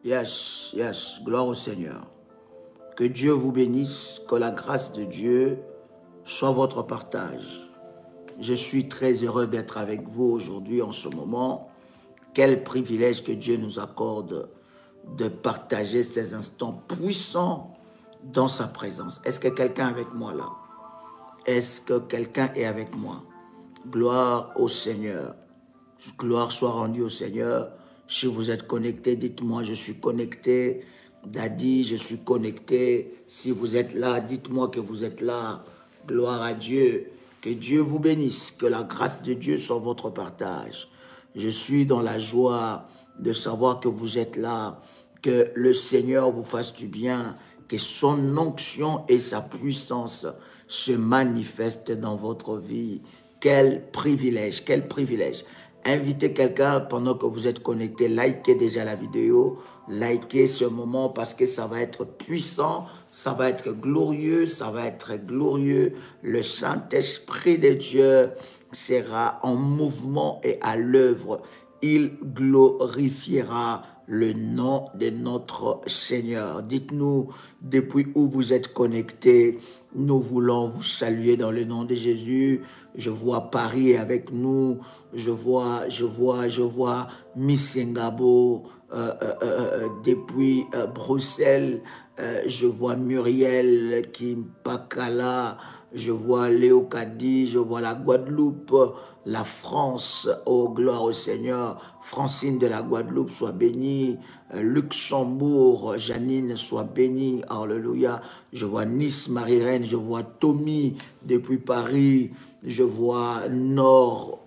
Yes, yes, gloire au Seigneur. Que Dieu vous bénisse, que la grâce de Dieu soit votre partage. Je suis très heureux d'être avec vous aujourd'hui en ce moment. Quel privilège que Dieu nous accorde de partager ces instants puissants dans sa présence. Est-ce que quelqu'un est avec moi là? Est-ce que quelqu'un est avec moi? Gloire au Seigneur. Gloire soit rendue au Seigneur. Si vous êtes connecté, dites-moi, je suis connecté. Daddy, je suis connecté. Si vous êtes là, dites-moi que vous êtes là. Gloire à Dieu. Que Dieu vous bénisse. Que la grâce de Dieu soit votre partage. Je suis dans la joie de savoir que vous êtes là. Que le Seigneur vous fasse du bien. Que son onction et sa puissance se manifestent dans votre vie. Quel privilège, quel privilège. Invitez quelqu'un pendant que vous êtes connecté. Likez déjà la vidéo. Likez ce moment parce que ça va être puissant. Ça va être glorieux. Ça va être glorieux. Le Saint-Esprit de Dieu sera en mouvement et à l'œuvre. Il glorifiera le nom de notre Seigneur. Dites-nous depuis où vous êtes connectés. Nous voulons vous saluer dans le nom de Jésus. Je vois Paris avec nous. Je vois Miss Singabo depuis Bruxelles. Je vois Muriel Kimpakala. Je vois Léo Kadi. Je vois la Guadeloupe. La France, oh gloire au Seigneur. Francine de la Guadeloupe, sois bénie. Luxembourg, Janine, sois bénie. Alléluia. Je vois Nice, Marie-Reine. Je vois Tommy depuis Paris. Je vois Nord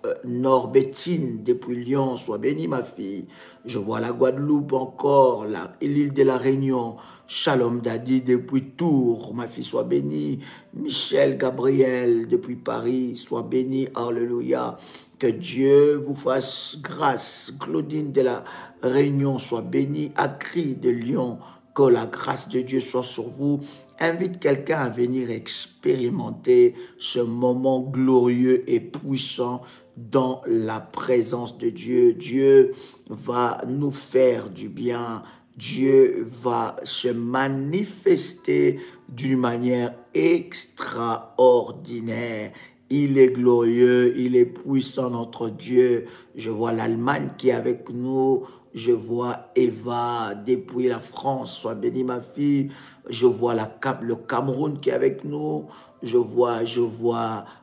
Bettine depuis Lyon. Sois bénie, ma fille. Je vois la Guadeloupe encore. L'île de la Réunion. Shalom Dadi depuis Tours, ma fille, sois bénie. Michel Gabriel depuis Paris, sois bénie. Alléluia. Que Dieu vous fasse grâce. Claudine de la Réunion, sois bénie. Acri de Lyon, que la grâce de Dieu soit sur vous. Invite quelqu'un à venir expérimenter ce moment glorieux et puissant dans la présence de Dieu. Dieu va nous faire du bien. Dieu va se manifester d'une manière extraordinaire. Il est glorieux, il est puissant, notre Dieu. Je vois l'Allemagne qui est avec nous. Je vois Eva depuis la France. Sois bénie, ma fille. Je vois le Cameroun qui est avec nous. Je vois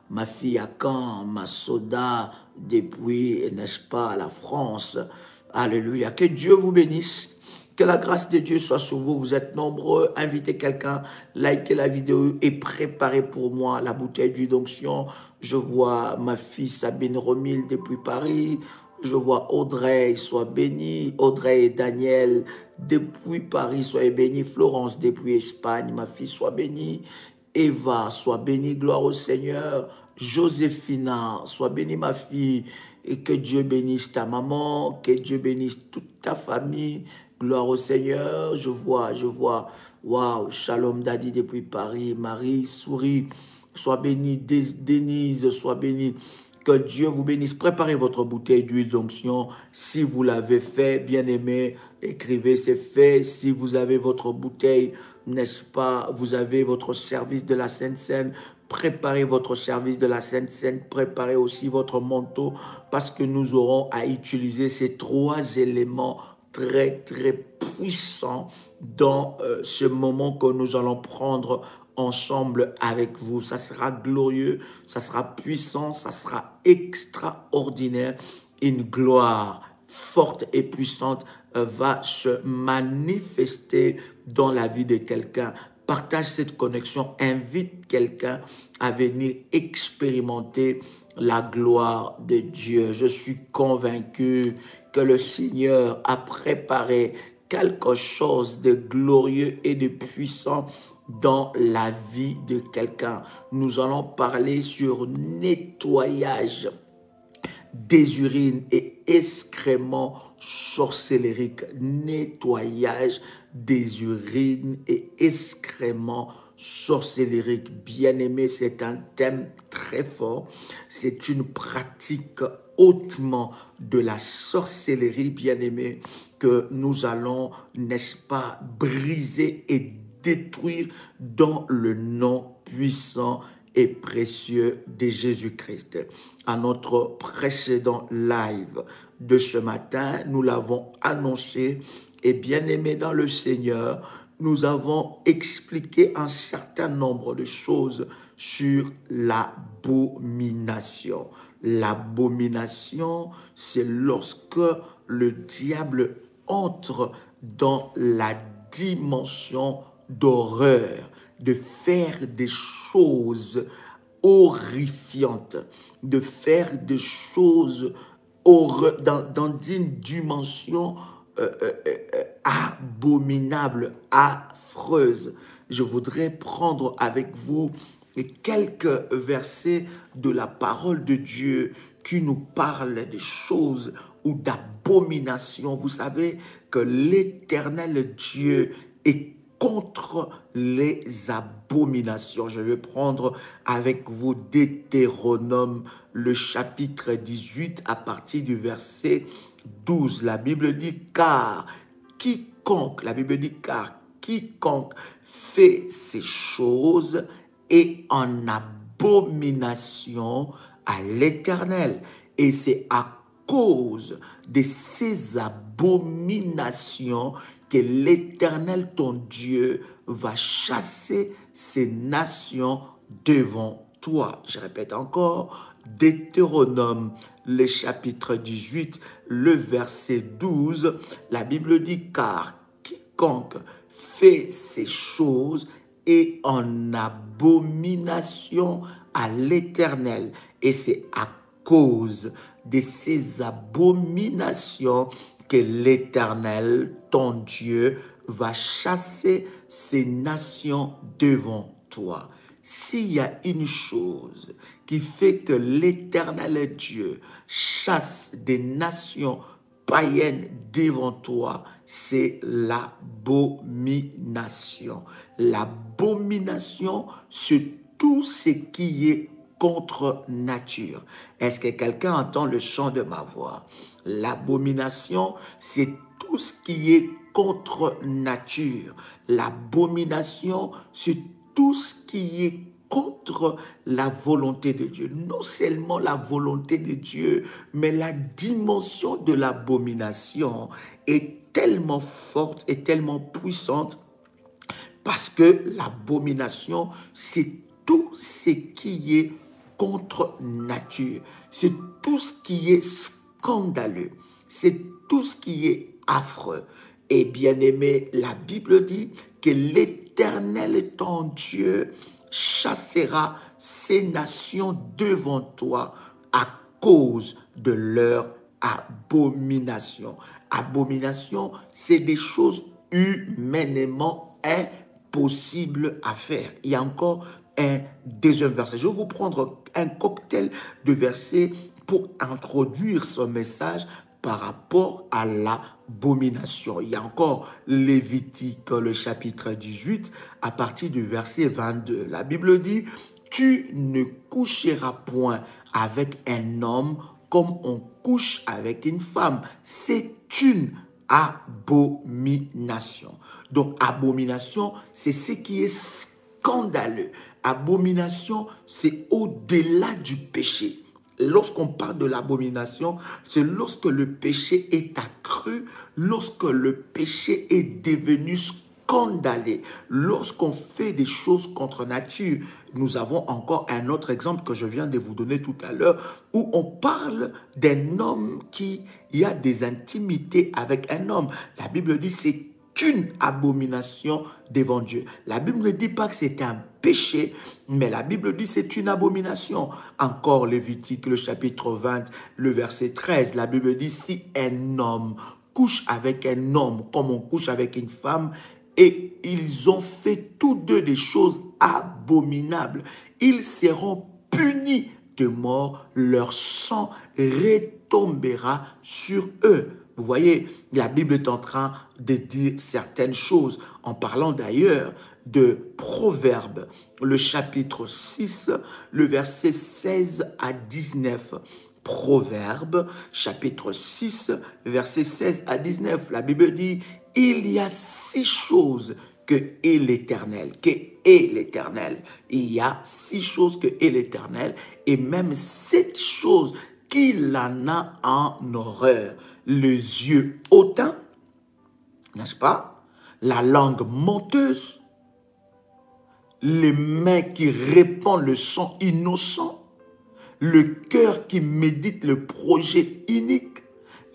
ma fille à Caen, ma Soda depuis, n'est-ce pas, la France. Alléluia. Que Dieu vous bénisse. Que la grâce de Dieu soit sur vous. Vous êtes nombreux. Invitez quelqu'un, likez la vidéo et préparez pour moi la bouteille d'huile d'onction. Je vois ma fille Sabine Romil depuis Paris. Je vois Audrey, sois bénie. Audrey et Daniel depuis Paris, soyez bénie. Florence depuis Espagne, ma fille, sois bénie. Eva, sois bénie, gloire au Seigneur. Joséphina, sois bénie, ma fille. Et que Dieu bénisse ta maman, que Dieu bénisse toute ta famille. Gloire au Seigneur. Je vois. Waouh, Shalom Daddy depuis Paris. Marie, souris. Sois bénie. Denise, sois bénie. Que Dieu vous bénisse. Préparez votre bouteille d'huile d'onction. Si vous l'avez fait, bien aimé, écrivez, c'est fait. Si vous avez votre bouteille, n'est-ce pas, vous avez votre service de la Sainte Seine, préparez votre service de la Sainte Seine, préparez aussi votre manteau, parce que nous aurons à utiliser ces trois éléments très, très puissants dans ce moment que nous allons prendre ensemble avec vous. Ça sera glorieux, ça sera puissant, ça sera extraordinaire. Une gloire forte et puissante va se manifester dans la vie de quelqu'un. Partage cette connexion, invite quelqu'un à venir expérimenter la gloire de Dieu. Je suis convaincu que le Seigneur a préparé quelque chose de glorieux et de puissant dans la vie de quelqu'un. Nous allons parler sur nettoyage des urines et excréments sorcellériques. Nettoyage des urines et excréments sorcellériques. Bien-aimé, c'est un thème très fort. C'est une pratique hautement de la sorcellerie, bien-aimé, que nous allons, n'est-ce pas, briser et détruire dans le nom puissant et précieux de Jésus-Christ. À notre précédent live de ce matin, nous l'avons annoncé, et bien aimé dans le Seigneur, nous avons expliqué un certain nombre de choses sur l'abomination. L'abomination, c'est lorsque le diable entre dans la dimension d'horreur, de faire des choses horrifiantes, de faire des choses dans une dimension abominable, affreuse. Je voudrais prendre avec vous quelques versets de la parole de Dieu qui nous parlent des choses ou d'abomination. Vous savez que l'Éternel Dieu est contre les abominations. Je vais prendre avec vous Deutéronome, le chapitre 18, à partir du verset 12. La Bible dit, car quiconque fait ces choses est en abomination à l'Éternel. Et c'est à cause de ces abominations que l'Éternel, ton Dieu, va chasser ces nations devant toi. Je répète encore, Deutéronome, le chapitre 18, le verset 12, la Bible dit, car quiconque fait ces choses est en abomination à l'Éternel. Et c'est à cause de ces abominations que l'Éternel, ton Dieu, va chasser ces nations devant toi. S'il y a une chose qui fait que l'Éternel Dieu chasse des nations païennes devant toi, c'est l'abomination. L'abomination, c'est tout ce qui est contre nature. Est-ce que quelqu'un entend le son de ma voix? L'abomination, c'est tout ce qui est contre nature. L'abomination, c'est tout ce qui est contre la volonté de Dieu. Non seulement la volonté de Dieu, mais la dimension de l'abomination est tellement forte et tellement puissante parce que l'abomination, c'est tout ce qui est contre nature. C'est tout ce qui est scandaleux. C'est tout ce qui est affreux. Et bien aimé, la Bible dit que l'Éternel, ton Dieu, chassera ces nations devant toi à cause de leur abomination. Abomination, c'est des choses humainement impossibles à faire. Il y a encore un deuxième verset. Je vais vous prendre un cocktail de versets pour introduire ce message par rapport à l'abomination. Il y a encore Lévitique, le chapitre 18, à partir du verset 22. La Bible dit, « Tu ne coucheras point avec un homme comme on couche avec une femme. C'est une abomination. » Donc, abomination, c'est ce qui est scandaleux. Abomination, c'est au-delà du péché. Lorsqu'on parle de l'abomination, c'est lorsque le péché est accru, lorsque le péché est devenu scandaleux, lorsqu'on fait des choses contre nature. Nous avons encore un autre exemple que je viens de vous donner tout à l'heure, où on parle d'un homme qui a des intimités avec un homme. La Bible dit c'est une abomination devant Dieu. La Bible ne dit pas que c'est un péché, mais la Bible dit c'est une abomination. Encore Lévitique, le chapitre 20, le verset 13, la Bible dit si un homme couche avec un homme comme on couche avec une femme, et ils ont fait tous deux des choses abominables, ils seront punis de mort, leur sang retombera sur eux. Vous voyez, la Bible est en train de dire certaines choses, en parlant d'ailleurs de Proverbes, le chapitre 6, le verset 16 à 19. Proverbes, chapitre 6, versets 16 à 19. La Bible dit, il y a 6 choses que est l'Éternel, Il y a 6 choses que est l'Éternel, et même 7 choses qu'il en a en horreur. Les yeux hautains, n'est-ce pas? La langue menteuse, les mains qui répandent le sang innocent, le cœur qui médite le projet inique,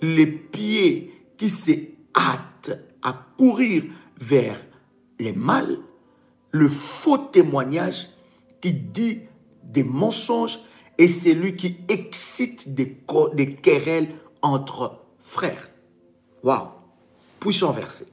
les pieds qui se hâtent à courir vers les mal, le faux témoignage qui dit des mensonges et celui qui excite des querelles entre frères. Waouh! Puissant verset.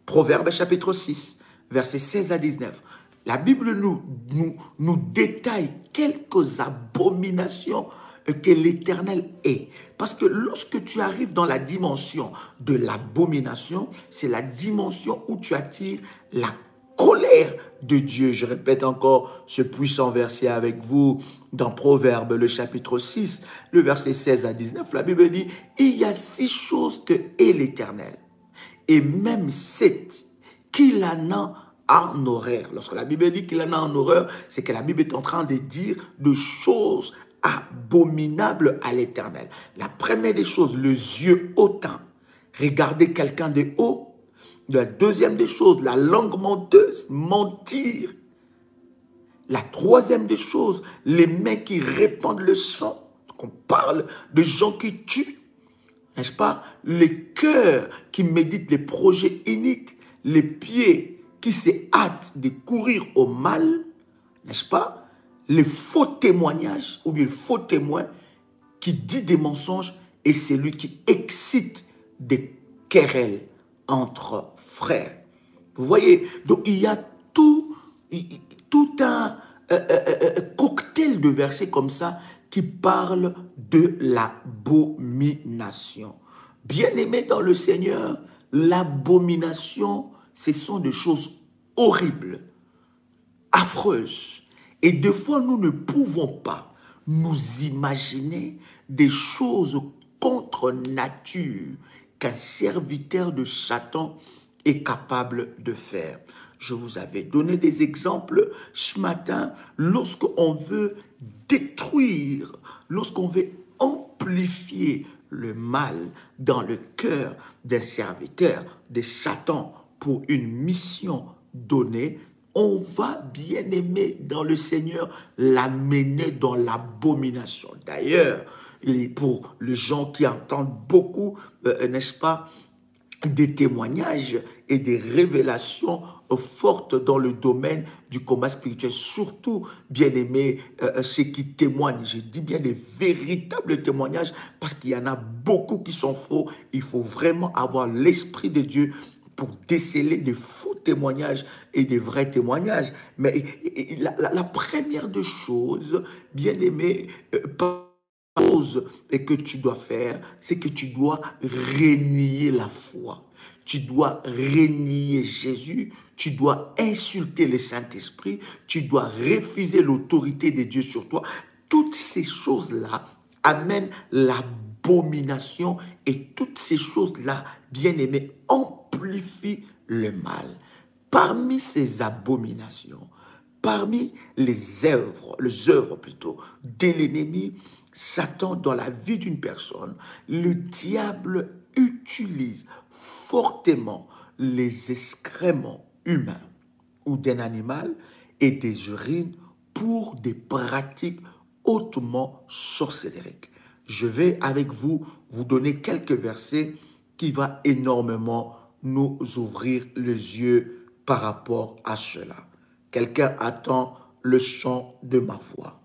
Proverbe chapitre 6, versets 16 à 19. La Bible nous détaille quelques abominations que l'Éternel est. Parce que lorsque tu arrives dans la dimension de l'abomination, c'est la dimension où tu attires la colère de Dieu. Je répète encore ce puissant verset avec vous dans Proverbe, le chapitre 6, le verset 16 à 19. La Bible dit, il y a 6 choses que est l'Éternel, et même 7 qu'il en a en horreur. Lorsque la Bible dit qu'il en a en horreur, c'est que la Bible est en train de dire de choses abominables à l'Éternel. La première des choses, les yeux hautains. Regarder quelqu'un de haut. La deuxième des choses, la langue menteuse, mentir. La troisième des choses, les mains qui répandent le sang. On parle de gens qui tuent. N'est-ce pas? Les cœurs qui méditent les projets iniques, les pieds qui se hâtent de courir au mal, n'est-ce pas? Les faux témoignages ou bien le faux témoin qui dit des mensonges et c'est lui qui excite des querelles entre frères. Vous voyez? Donc il y a tout un cocktail de versets comme ça qui parle de l'abomination. Bien-aimés dans le Seigneur, l'abomination, ce sont des choses horribles, affreuses. Et des fois, nous ne pouvons pas nous imaginer des choses contre nature qu'un serviteur de Satan est capable de faire. Je vous avais donné des exemples ce matin. Lorsqu'on veut détruire, lorsqu'on veut amplifier le mal dans le cœur d'un serviteur de Satan pour une mission donnée, on va, bien aimer dans le Seigneur, l'amener dans l'abomination. D'ailleurs, pour les gens qui entendent beaucoup, n'est-ce pas, des témoignages et des révélations fortes dans le domaine du combat spirituel, surtout, bien aimés, ceux qui témoignent, je dis bien des véritables témoignages, parce qu'il y en a beaucoup qui sont faux. Il faut vraiment avoir l'Esprit de Dieu pour déceler des faux témoignages et des vrais témoignages. Mais la première des choses, bien aimé, chose que tu dois faire, c'est que tu dois renier la foi. Tu dois renier Jésus, tu dois insulter le Saint-Esprit, tu dois refuser l'autorité de Dieu sur toi. Toutes ces choses-là amènent l'abomination et toutes ces choses-là, bien aimés, amplifient le mal. Parmi ces abominations, parmi les œuvres plutôt de l'ennemi, Satan, dans la vie d'une personne, le diable utilise fortement les excréments humains ou d'un animal et des urines pour des pratiques hautement sorcellériques. Je vais avec vous donner quelques versets qui vont énormément nous ouvrir les yeux par rapport à cela. Quelqu'un attend le chant de ma voix.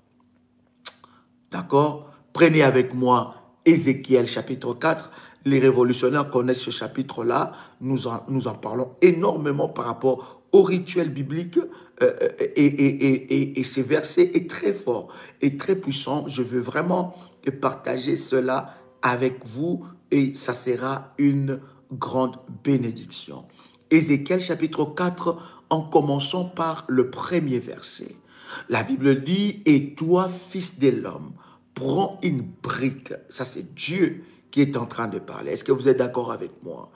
D'accord? Prenez avec moi Ézéchiel chapitre 4. Les révolutionnaires connaissent ce chapitre-là. Nous en parlons énormément par rapport au rituel biblique. Et ce verset est très fort et très puissant. Je veux vraiment partager cela avec vous et ça sera une grande bénédiction. Ézéchiel chapitre 4, en commençant par le premier verset. La Bible dit, « Et toi, fils de l'homme, prends une brique. Ça, c'est Dieu qui est en train de parler. Est-ce que vous êtes d'accord avec moi?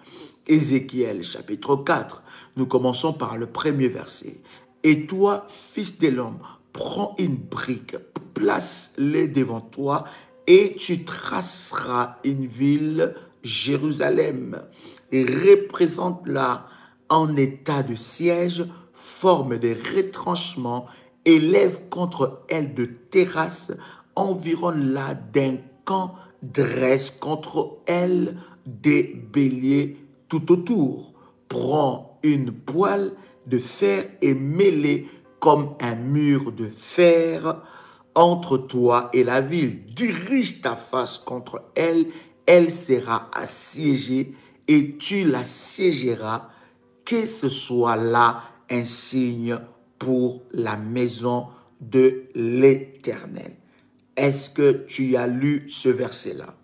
Ézéchiel, chapitre 4. Nous commençons par le premier verset. Et toi, fils de l'homme, prends une brique, place-les devant toi et tu traceras une ville, Jérusalem, et représente-la en état de siège, forme des retranchements, élève contre elle de terrasses, environne-la d'un camp, dresse contre elle des béliers tout autour. Prends une poêle de fer et mets-les comme un mur de fer entre toi et la ville. Dirige ta face contre elle, elle sera assiégée et tu l'assiégeras. Que ce soit là un signe pour la maison de l'Éternel. Est-ce que tu as lu ce verset-là?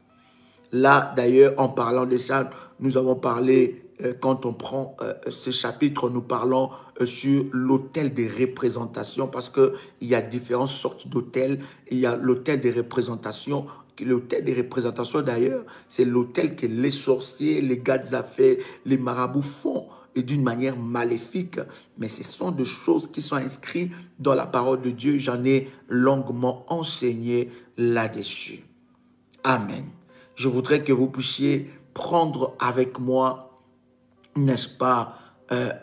Là, d'ailleurs, en parlant de ça, nous avons parlé, quand on prend ce chapitre, nous parlons sur l'autel des représentations parce qu'il y a différentes sortes d'autels. Il y a l'autel des représentations. L'autel des représentations, d'ailleurs, c'est l'autel que les sorciers, les gars de affaires, les marabouts font et d'une manière maléfique. Mais ce sont des choses qui sont inscrites dans la parole de Dieu. J'en ai longuement enseigné là-dessus. Amen. Je voudrais que vous puissiez prendre avec moi, n'est-ce pas,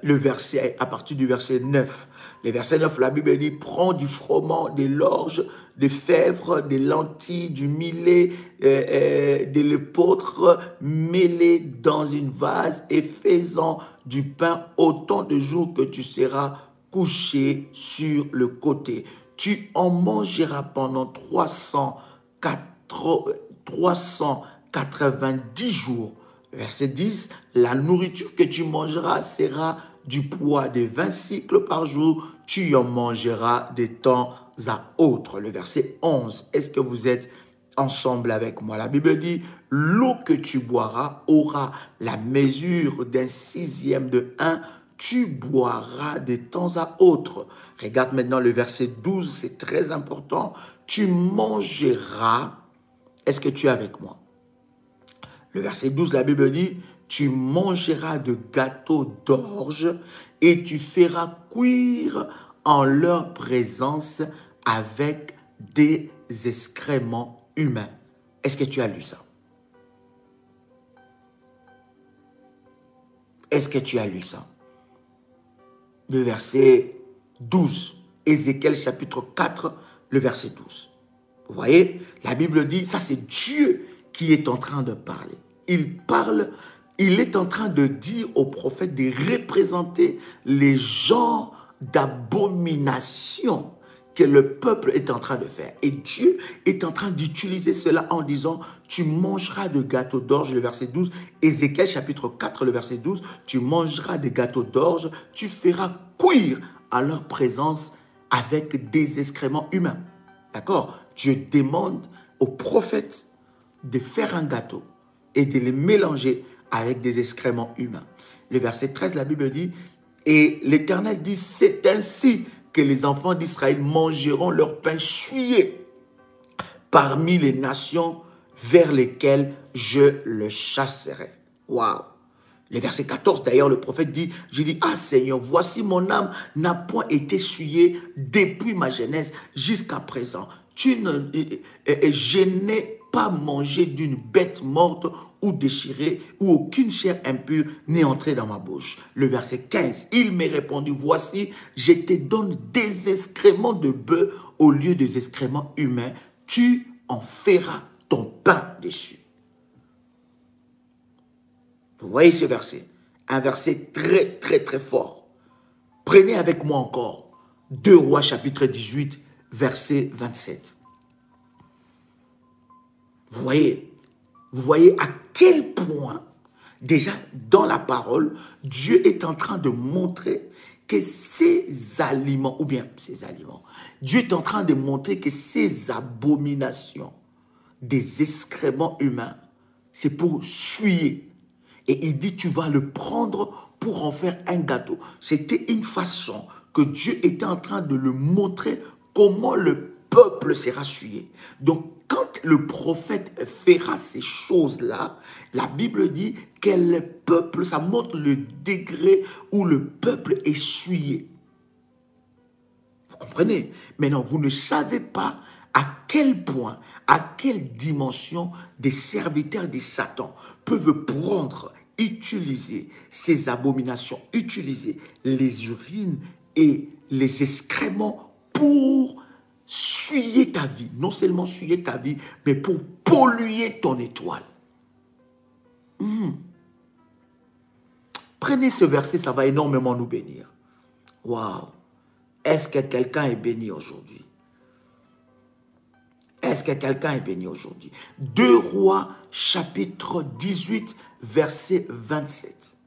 le verset, à partir du verset 9. Le verset 9, la Bible dit, prends du froment, de l'orge, des fèves, des lentilles, du millet, de l'épeautre, mets-les dans une vase et fais-en du pain autant de jours que tu seras couché sur le côté. Tu en mangeras pendant 390 jours. Verset 10, la nourriture que tu mangeras sera du poids de 20 cycles par jour. Tu en mangeras de temps à autre. Le verset 11, est-ce que vous êtes ensemble avec moi? La Bible dit, l'eau que tu boiras aura la mesure d'un sixième de 1. Tu boiras de temps à autre. Regarde maintenant le verset 12, c'est très important. Tu mangeras. Est-ce que tu es avec moi? Le verset 12, la Bible dit, tu mangeras de gâteaux d'orge et tu feras cuire en leur présence avec des excréments humains. Est-ce que tu as lu ça? Est-ce que tu as lu ça? Le verset 12, Ézéchiel chapitre 4, le verset 12. Vous voyez, la Bible dit, ça c'est Dieu qui est en train de parler. Il parle, il est en train de dire au prophète de représenter les genres d'abomination que le peuple est en train de faire. Et Dieu est en train d'utiliser cela en disant, tu mangeras de gâteaux d'orge, le verset 12, Ézéchiel chapitre 4, le verset 12, tu mangeras des gâteaux d'orge, tu feras cuire à leur présence avec des excréments humains. D'accord? Dieu demande au prophète de faire un gâteau et de les mélanger avec des excréments humains. Le verset 13, la Bible dit, et l'Éternel dit, c'est ainsi que les enfants d'Israël mangeront leur pain souillé parmi les nations vers lesquelles je le chasserai. Waouh! Le verset 14, d'ailleurs, le prophète dit, je dis, ah Seigneur, voici mon âme n'a point été souillée depuis ma jeunesse jusqu'à présent. Je n'ai pas mangé d'une bête morte ou déchirée, ou aucune chair impure n'est entrée dans ma bouche. Le verset 15, il m'est répondu, voici, je te donne des excréments de bœuf au lieu des excréments humains. Tu en feras ton pain dessus. Vous voyez ce verset? Un verset très, très, très fort. Prenez avec moi encore 2 Rois chapitre 18, verset 27. Vous voyez à quel point, déjà dans la parole, Dieu est en train de montrer que ces aliments, Dieu est en train de montrer que ces abominations des excréments humains, c'est pour suyer. Et il dit, tu vas le prendre pour en faire un gâteau. C'était une façon que Dieu était en train de le montrer comment le peuple sera souillé. Donc, quand le prophète fera ces choses-là, la Bible dit quel peuple, ça montre le degré où le peuple est souillé. Vous comprenez? Maintenant, vous ne savez pas à quel point, à quelle dimension des serviteurs de Satan peuvent prendre, utiliser ces abominations, utiliser les urines et les excréments pour souiller ta vie. Non seulement souiller ta vie, mais pour polluer ton étoile. Prenez ce verset, ça va énormément nous bénir. Waouh! Est-ce que quelqu'un est béni aujourd'hui? Est-ce que quelqu'un est béni aujourd'hui? 2 Rois, chapitre 18, verset 27.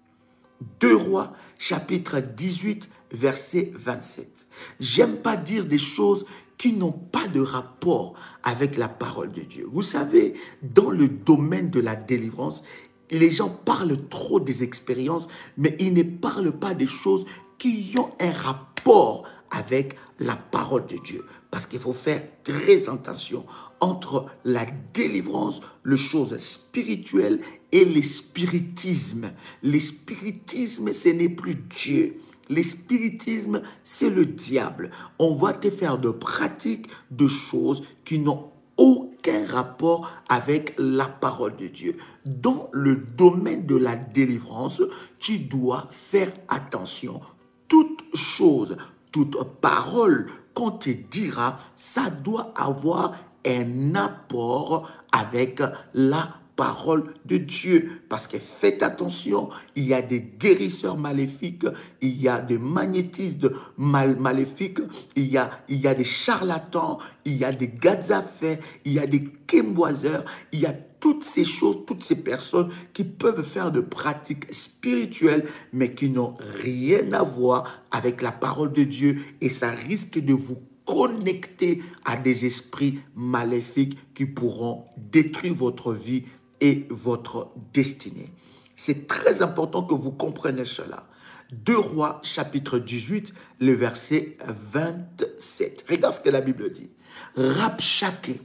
2 Rois, chapitre 18, verset 27. J'aime pas dire des choses qui n'ont pas de rapport avec la parole de Dieu. Vous savez, dans le domaine de la délivrance, les gens parlent trop des expériences, mais ils ne parlent pas des choses qui ont un rapport avec la parole de Dieu. Parce qu'il faut faire très attention entre la délivrance, les choses spirituelles et le spiritisme. Le spiritisme, ce n'est plus Dieu. Le spiritisme, c'est le diable. On va te faire de pratiques de choses qui n'ont aucun rapport avec la parole de Dieu. Dans le domaine de la délivrance, tu dois faire attention. Toute chose, toute parole qu'on te dira, ça doit avoir un apport avec la parole de Dieu. Parce que faites attention, il y a des guérisseurs maléfiques, il y a des magnétistes maléfiques, il y a des charlatans, il y a des gazafais, il y a des kémoiseurs, il y a toutes ces choses, toutes ces personnes qui peuvent faire de pratiques spirituelles, mais qui n'ont rien à voir avec la parole de Dieu. Et ça risque de vous connecter à des esprits maléfiques qui pourront détruire votre vie et votre destinée. C'est très important que vous compreniez cela. 2 Rois, chapitre 18, le verset 27. Regarde ce que la Bible dit. Rabshakeh.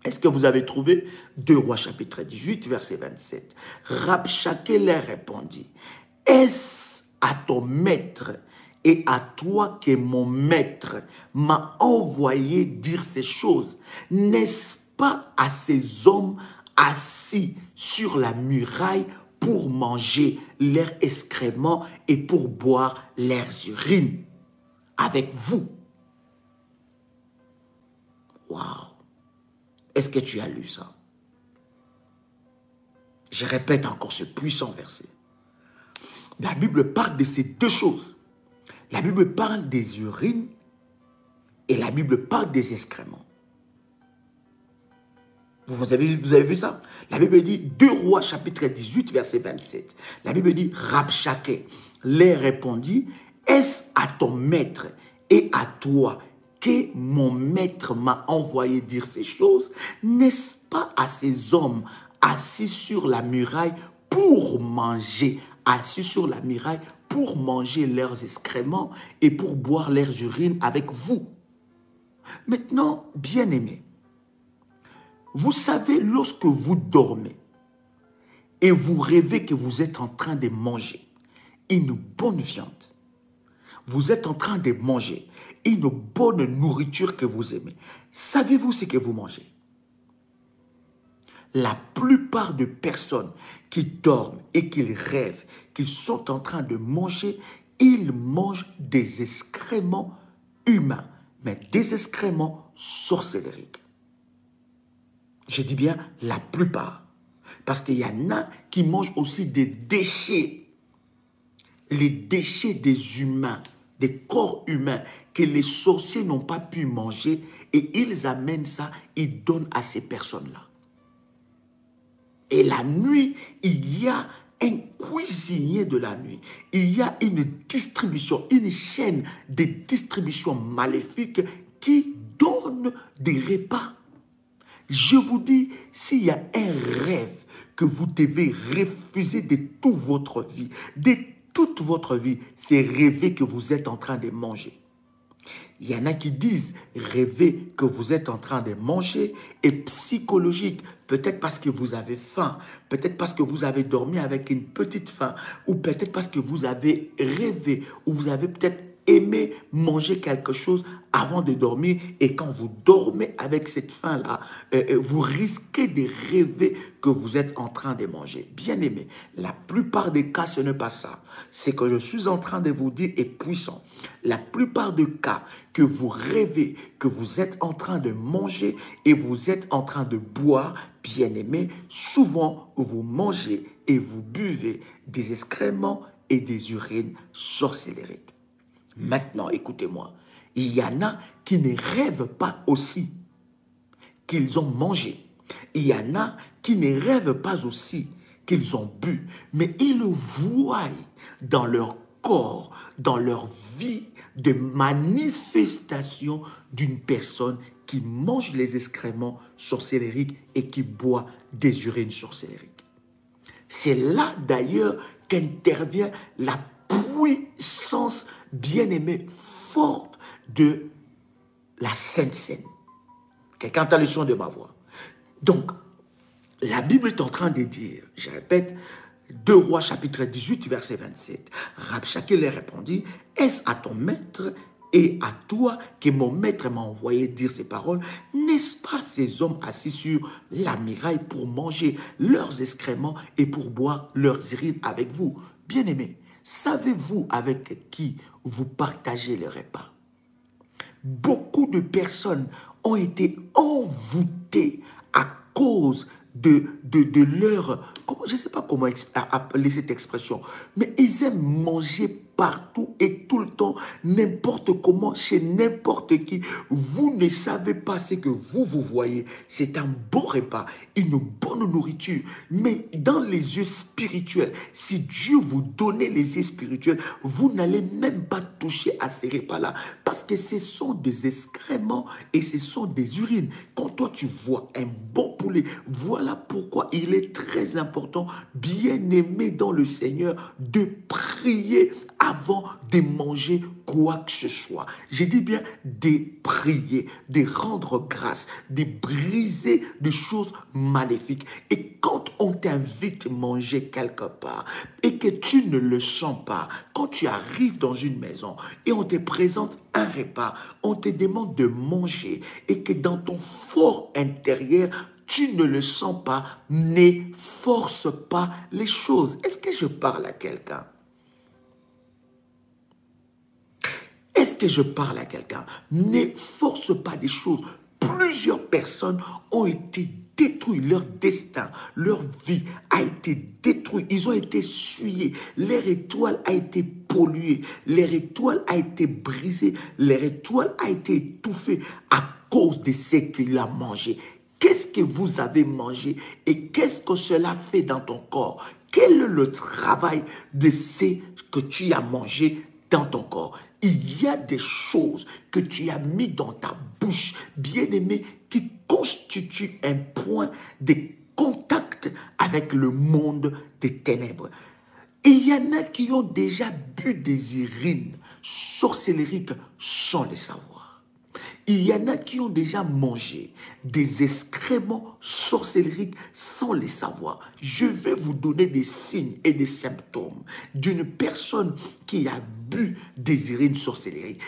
Est-ce que vous avez trouvé 2 Rois, chapitre 18, verset 27. Rabshakeh leur répondit, « Est-ce à ton maître et à toi que mon maître m'a envoyé dire ces choses? N'est-ce pas à ces hommes assis sur la muraille pour manger leurs excréments et pour boire leurs urines avec vous? » Waouh! Est-ce que tu as lu ça? Je répète encore ce puissant verset. La Bible parle de ces deux choses. La Bible parle des urines et la Bible parle des excréments. Vous avez vu ça? La Bible dit, 2 Rois, chapitre 18, verset 27. La Bible dit, Rabshakeh leur répondit, « Est-ce à ton maître et à toi que mon maître m'a envoyé dire ces choses? N'est-ce pas à ces hommes assis sur la muraille pour manger, assis sur la muraille pour manger leurs excréments et pour boire leurs urines avec vous? » Maintenant, bien-aimés, vous savez, lorsque vous dormez et vous rêvez que vous êtes en train de manger une bonne viande, vous êtes en train de manger une bonne nourriture que vous aimez, savez-vous ce que vous mangez? La plupart des personnes qui dorment et qui rêvent qu'ils sont en train de manger, ils mangent des excréments humains, mais des excréments sorcellériques. Je dis bien la plupart. Parce qu'il y en a qui mangent aussi des déchets. Les déchets des humains, des corps humains que les sorciers n'ont pas pu manger et ils amènent ça, ils donnent à ces personnes-là. Et la nuit, il y a un cuisinier de la nuit. Il y a une distribution, une chaîne de distribution maléfique qui donne des repas. Je vous dis, s'il y a un rêve que vous devez refuser de toute votre vie, c'est rêver que vous êtes en train de manger. Il y en a qui disent rêver que vous êtes en train de manger est psychologique. Peut-être parce que vous avez faim, peut-être parce que vous avez dormi avec une petite faim, ou peut-être parce que vous avez rêvé, ou vous avez peut-être aimé manger quelque chose avant de dormir, et quand vous dormez avec cette faim-là, vous risquez de rêver que vous êtes en train de manger. Bien aimé, la plupart des cas, ce n'est pas ça. Ce que je suis en train de vous dire est puissant. La plupart des cas que vous rêvez que vous êtes en train de manger et vous êtes en train de boire, bien aimé, souvent vous mangez et vous buvez des excréments et des urines sorcellériques. Maintenant, écoutez-moi, il y en a qui ne rêvent pas aussi qu'ils ont mangé. Il y en a qui ne rêvent pas aussi qu'ils ont bu, mais ils voient dans leur corps, dans leur vie, des manifestations d'une personne qui mange les excréments sorcellériques et qui boit des urines sorcellériques. C'est là d'ailleurs qu'intervient la puissance bien-aimée forte de la Sainte Seine. Quelqu'un entend le son de ma voix. Donc, la Bible est en train de dire, je répète, 2 Rois chapitre 18 verset 27. Rabshakeh leur répondit, est-ce à ton maître et à toi que mon maître m'a envoyé dire ces paroles? N'est-ce pas ces hommes assis sur la muraille pour manger leurs excréments et pour boire leurs urines avec vous? Bien-aimés, savez-vous avec qui vous partagez le repas? Beaucoup de personnes ont été envoûtées à cause de leur... Je ne sais pas comment appeler cette expression, mais ils aiment manger partout et tout le temps, n'importe comment, chez n'importe qui. Vous ne savez pas ce que vous voyez. C'est un bon repas, une bonne nourriture. Mais dans les yeux spirituels, si Dieu vous donnait les yeux spirituels, vous n'allez même pas toucher à ces repas-là. Parce que ce sont des excréments et ce sont des urines. Quand toi tu vois un bon poulet, voilà pourquoi il est très important, bien aimé dans le Seigneur, de prier avant de manger quoi que ce soit. Je dis bien de prier, de rendre grâce, de briser des choses maléfiques. Et quand on t'invite à manger quelque part et que tu ne le sens pas, quand tu arrives dans une maison et on te présente un repas, on te demande de manger et que dans ton fort intérieur, tu ne le sens pas, ne force pas les choses. Est-ce que je parle à quelqu'un? Est-ce que je parle à quelqu'un? Ne force pas des choses. Plusieurs personnes ont été détruites. Leur destin, leur vie a été détruite. Ils ont été souillés. Leur étoile a été polluée. Leur étoile a été brisée. Leur étoile a été étouffée à cause de ce qu'il a mangé. Qu'est-ce que vous avez mangé et qu'est-ce que cela fait dans ton corps? Quel est le travail de ce que tu as mangé dans ton corps? Il y a des choses que tu as mis dans ta bouche, bien-aimé, qui constituent un point de contact avec le monde des ténèbres. Et il y en a qui ont déjà bu des urines sorcellériques sans le savoir. Il y en a qui ont déjà mangé des excréments sorcellériques sans les savoir. Je vais vous donner des signes et des symptômes d'une personne qui a bu des urines sorcellériques.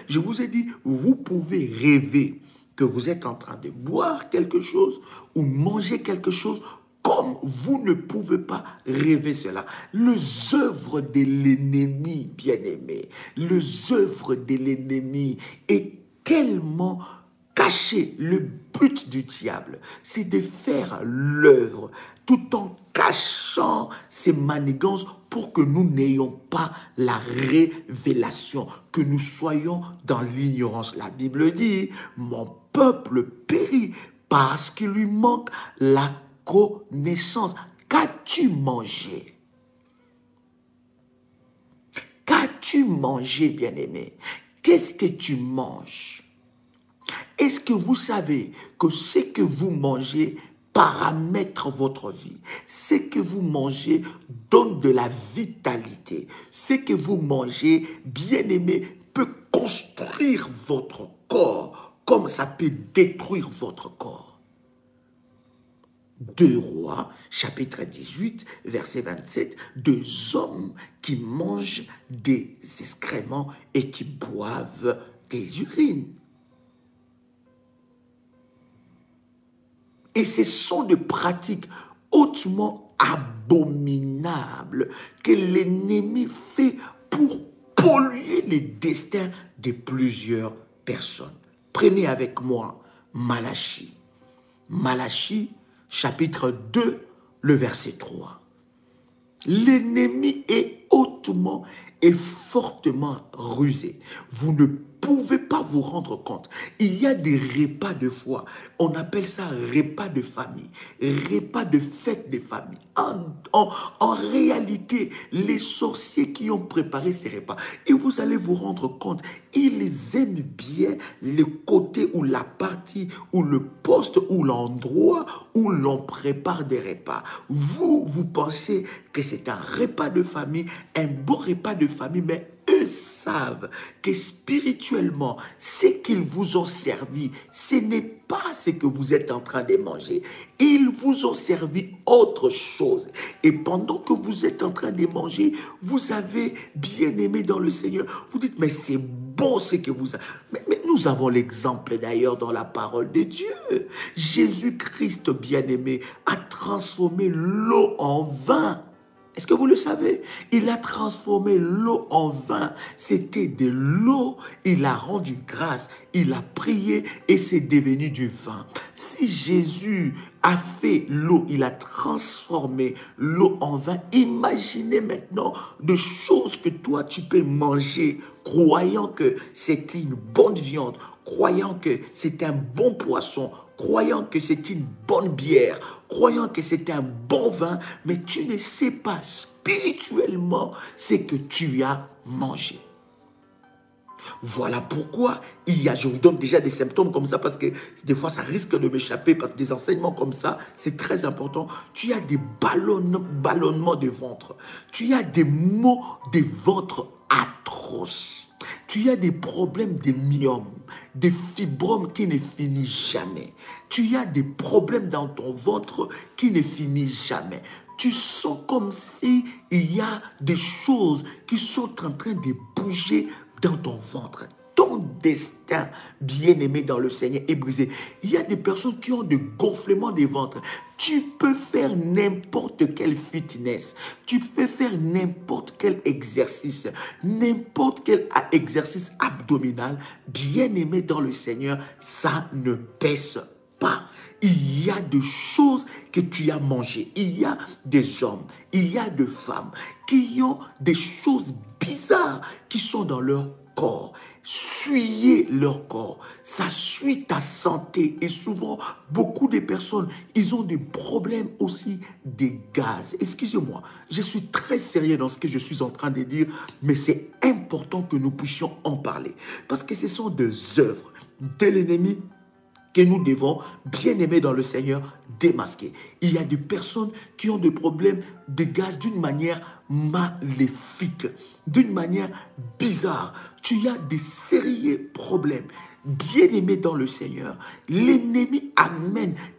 Je vous ai dit, vous pouvez rêver que vous êtes en train de boire quelque chose ou manger quelque chose comme vous ne pouvez pas rêver cela. Les œuvres de l'ennemi, bien-aimé, les œuvres de l'ennemi est tellement caché. Le but du diable, c'est de faire l'œuvre tout en cachant ses manigances pour que nous n'ayons pas la révélation, que nous soyons dans l'ignorance. La Bible dit, mon peuple périt parce qu'il lui manque la connaissance. Qu'as-tu mangé? Qu'as-tu mangé, bien-aimé? Qu'est-ce que tu manges? Est-ce que vous savez que ce que vous mangez paramètre votre vie? Ce que vous mangez donne de la vitalité. Ce que vous mangez, bien-aimé, peut construire votre corps comme ça peut détruire votre corps. 2 Rois, chapitre 18, verset 27, 2 hommes qui mangent des excréments et qui boivent des urines. Et ce sont des pratiques hautement abominables que l'ennemi fait pour polluer les destins de plusieurs personnes. Prenez avec moi Malachie. Malachie, chapitre 2, le verset 3. L'ennemi est hautement et fortement rusé. Vous ne pouvez pas vous rendre compte. Il y a des repas de foi. On appelle ça repas de famille, repas de fête de famille. En réalité, les sorciers qui ont préparé ces repas, et vous allez vous rendre compte, ils aiment bien le côté ou la partie ou le poste ou l'endroit où l'on prépare des repas. Vous pensez que c'est un repas de famille, un bon repas de famille, mais eux savent que spirituellement, ce qu'ils vous ont servi, ce n'est pas ce que vous êtes en train de manger. Ils vous ont servi autre chose. Et pendant que vous êtes en train de manger, vous avez bien aimé dans le Seigneur. Vous dites, mais c'est bon ce que vous avez. Mais nous avons l'exemple d'ailleurs dans la parole de Dieu. Jésus-Christ bien-aimé a transformé l'eau en vin. Est-ce que vous le savez? Il a transformé l'eau en vin. C'était de l'eau, il a rendu grâce, il a prié et c'est devenu du vin. Si Jésus a fait l'eau, il a transformé l'eau en vin, imaginez maintenant de choses que toi tu peux manger, croyant que c'est une bonne viande, croyant que c'est un bon poisson, croyant que c'est une bonne bière, croyant que c'est un bon vin, mais tu ne sais pas spirituellement ce que tu as mangé. Voilà pourquoi je vous donne déjà des symptômes comme ça parce que des fois ça risque de m'échapper parce que des enseignements comme ça, c'est très important. Tu as des ballonnements de ventre. Tu as des maux de ventre atroces. Tu as des problèmes de myome, des fibromes qui ne finissent jamais. Tu as des problèmes dans ton ventre qui ne finissent jamais. Tu sens comme si il y a des choses qui sont en train de bouger dans ton ventre. Ton destin, bien-aimé dans le Seigneur, est brisé. Il y a des personnes qui ont des gonflements de ventre. Tu peux faire n'importe quel fitness. Tu peux faire n'importe quel exercice. N'importe quel exercice abdominal. Bien-aimé dans le Seigneur, ça ne baisse pas. Il y a des choses que tu as mangées. Il y a des hommes, il y a des femmes qui ont des choses bizarres qui sont dans leur corps. Suyez leur corps, ça suit ta santé. Et souvent, beaucoup de personnes, ils ont des problèmes aussi des gaz. Excusez-moi, je suis très sérieux dans ce que je suis en train de dire, mais c'est important que nous puissions en parler. Parce que ce sont des œuvres de l'ennemi que nous devons, bien aimer dans le Seigneur, démasquer. Il y a des personnes qui ont des problèmes de gaz d'une manière maléfique, d'une manière bizarre. Tu as des sérieux problèmes. Bien aimé dans le Seigneur, l'ennemi